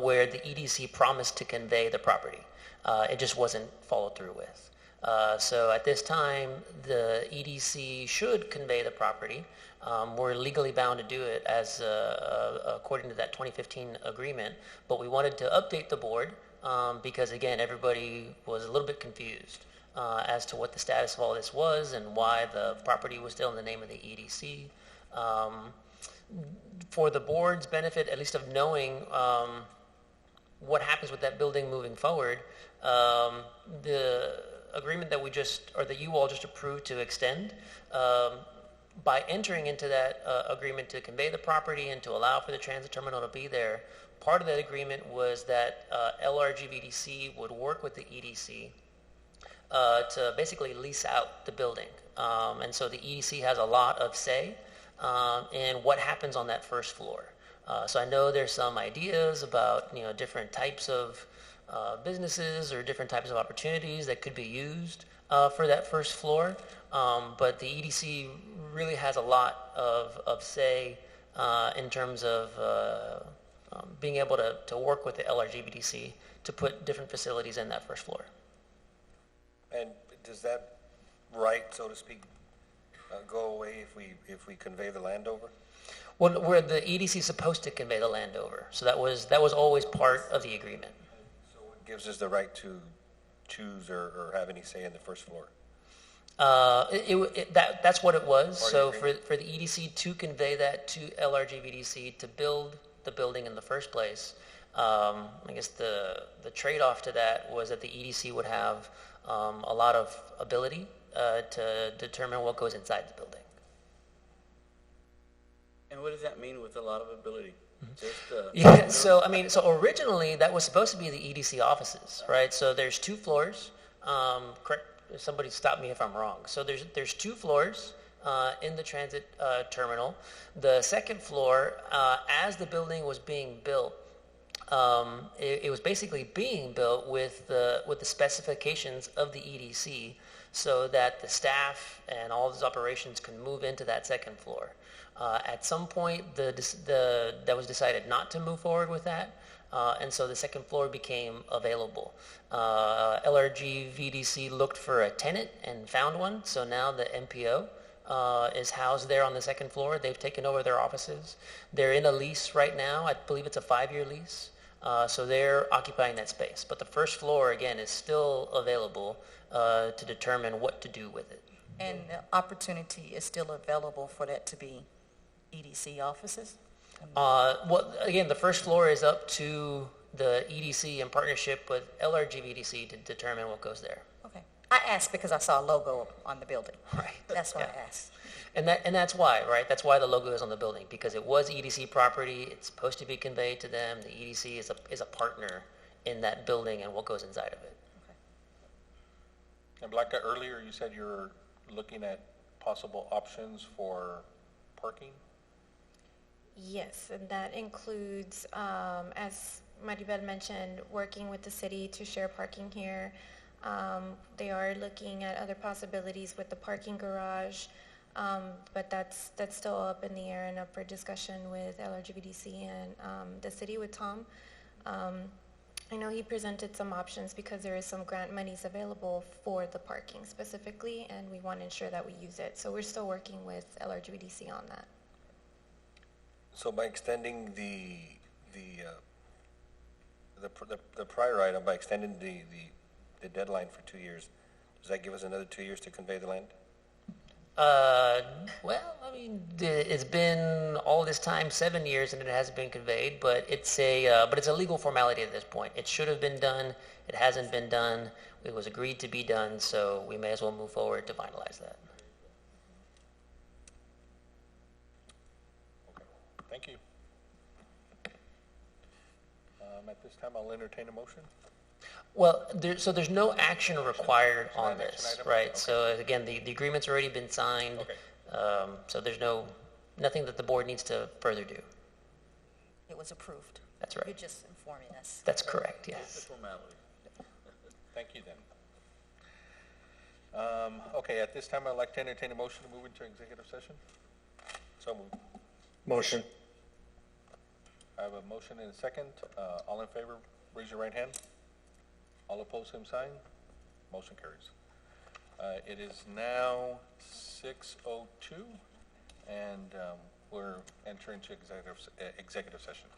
where the EDC promised to convey the property. It just wasn't followed through with. So at this time, the EDC should convey the property. We're legally bound to do it as according to that 2015 agreement, but we wanted to update the board because, again, everybody was a little bit confused as to what the status of all this was and why the property was still in the name of the EDC. For the board's benefit, at least of knowing what happens with that building moving forward, the agreement that that you all just approved to extend By entering into that agreement to convey the property and to allow for the transit terminal to be there, part of that agreement was that LRGVDC would work with the EDC to basically lease out the building. And so the EDC has a lot of say in what happens on that first floor. So I know there's some ideas about different types of businesses or different types of opportunities that could be used for that first floor. But the EDC really has a lot of say in terms of being able to work with the LRGVDC to put different facilities in that first floor. And does that right, so to speak, go away if we convey the land over? Well, where the EDC is supposed to convey the land over, so that was always part of the agreement. So it gives us the right to choose or have any say in the first floor? That's what it was. So Party for the EDC to convey that to LRGVDC to build the building in the first place, I guess the trade-off to that was that the EDC would have a lot of ability to determine what goes inside the building. And what does that mean with a lot of ability? Yeah, so originally that was supposed to be the EDC offices, right? So there's 2 floors. Correct, somebody stop me if I'm wrong. So there's 2 floors in the transit terminal. The second floor, as the building was being built, it was basically being built with the specifications of the EDC, so that the staff and all of those operations can move into that second floor. At some point, that was decided not to move forward with that, and so the second floor became available. LRG VDC looked for a tenant and found one, so now the MPO is housed there on the second floor. They've taken over their offices. They're in a lease right now. I believe it's a 5-year lease, so they're occupying that space. But the first floor, again, is still available to determine what to do with it. And the opportunity is still available for that to be EDC offices? Well, again, the first floor is up to the EDC in partnership with LRGVDC to determine what goes there. Okay. I asked because I saw a logo on the building. Right. That's why Yeah. I asked. And that's why, right? That's why the logo is on the building, because it was EDC property. It's supposed to be conveyed to them. The EDC is a partner in that building and what goes inside of it. And Blanca, earlier you said you're looking at possible options for parking? Yes, and that includes, as Maribel mentioned, working with the city to share parking here. They are looking at other possibilities with the parking garage, but that's still up in the air and up for discussion with LRGVDC and the city with Tom. I know he presented some options because there is some grant monies available for the parking specifically, and we want to ensure that we use it. So we're still working with LRGVDC on that. So by extending the prior item, by extending the deadline for 2 years, does that give us another 2 years to convey the land? Well, I mean, it's been all this time, 7 years, and it hasn't been conveyed. But it's a legal formality at this point. It should have been done. It hasn't been done. It was agreed to be done, so we may as well move forward to finalize that. Okay, thank you. At this time, I'll entertain a motion. Well, there's no action required on Not an action this, item? right? Okay. So again, the agreement's already been signed. Okay. So there's nothing that the board needs to further do. It was approved. That's right. You're just informing us. That's correct, It's a yes. formality. Thank you then. Okay, at this time, I'd like to entertain a motion to move into executive session. So moved. Motion. I have a motion and a second. All in favor, raise your right hand. All opposed, same sign. Motion carries. It is now 6:02, and we're entering into executive session.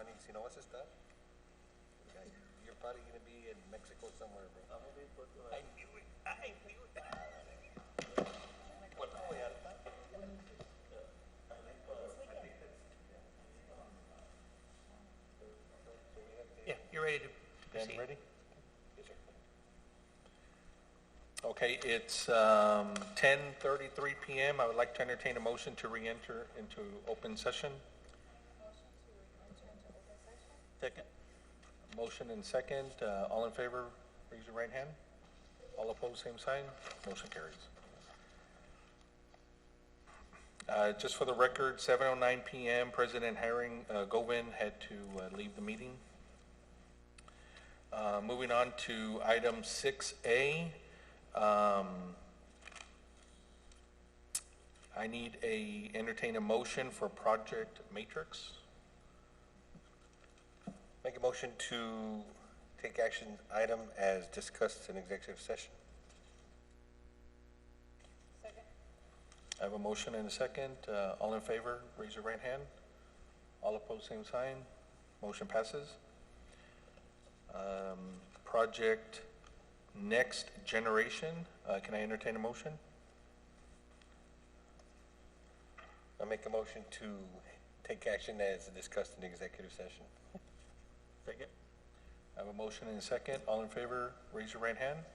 Ronnie, si no vas a estar, you're probably gonna be in Mexico somewhere, bro. I'm gonna be in Puerto Vallarta. I knew it, I knew it. Puerto Vallarta. Yeah, you're ready to Dan, proceed. ready? Okay, it's 10:33 PM. I would like to entertain a motion to re-enter into open session. Second. Motion and second. All in favor, raise your right hand. All opposed, same sign. Motion carries. Just for the record, 7:09 PM, President Herring Govin had to leave the meeting. Moving on to item 6A. I need entertain a motion for Project Matrix. Make a motion to take action item as discussed in executive session. I have a motion and a second. All in favor, raise your right hand. All opposed, same sign. Motion passes. Project Next Generation. Can I entertain a motion? I make a motion to take action as discussed in executive session. Second. I have a motion and a second. All in favor, raise your right hand.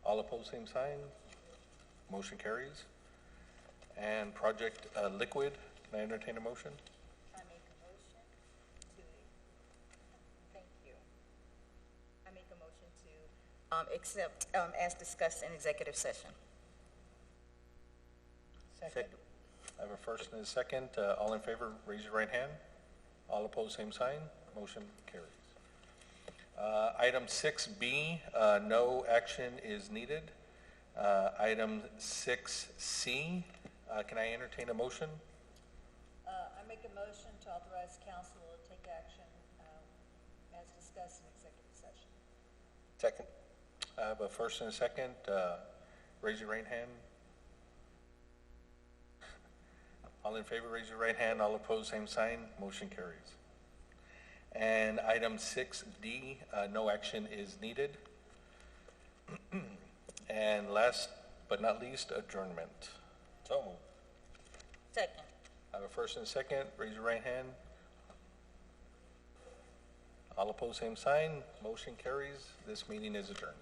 All opposed, same sign. Motion carries. And Project Liquid. Can I entertain a motion? I make a motion to, thank you. I make a motion to accept as discussed in executive session. Second. I have a first and a second. All in favor, raise your right hand. All opposed, same sign. Motion carries. Item 6B, no action is needed. Item 6C, can I entertain a motion? I make a motion to authorize council to take action as discussed in executive session. Second. I have a first and a second. Raise your right hand. All in favor, raise your right hand. All opposed, same sign. Motion carries. And item 6D, no action is needed. And last but not least, adjournment. So moved. Second. I have a first and a second. Raise your right hand. All opposed, same sign. Motion carries. This meeting is adjourned.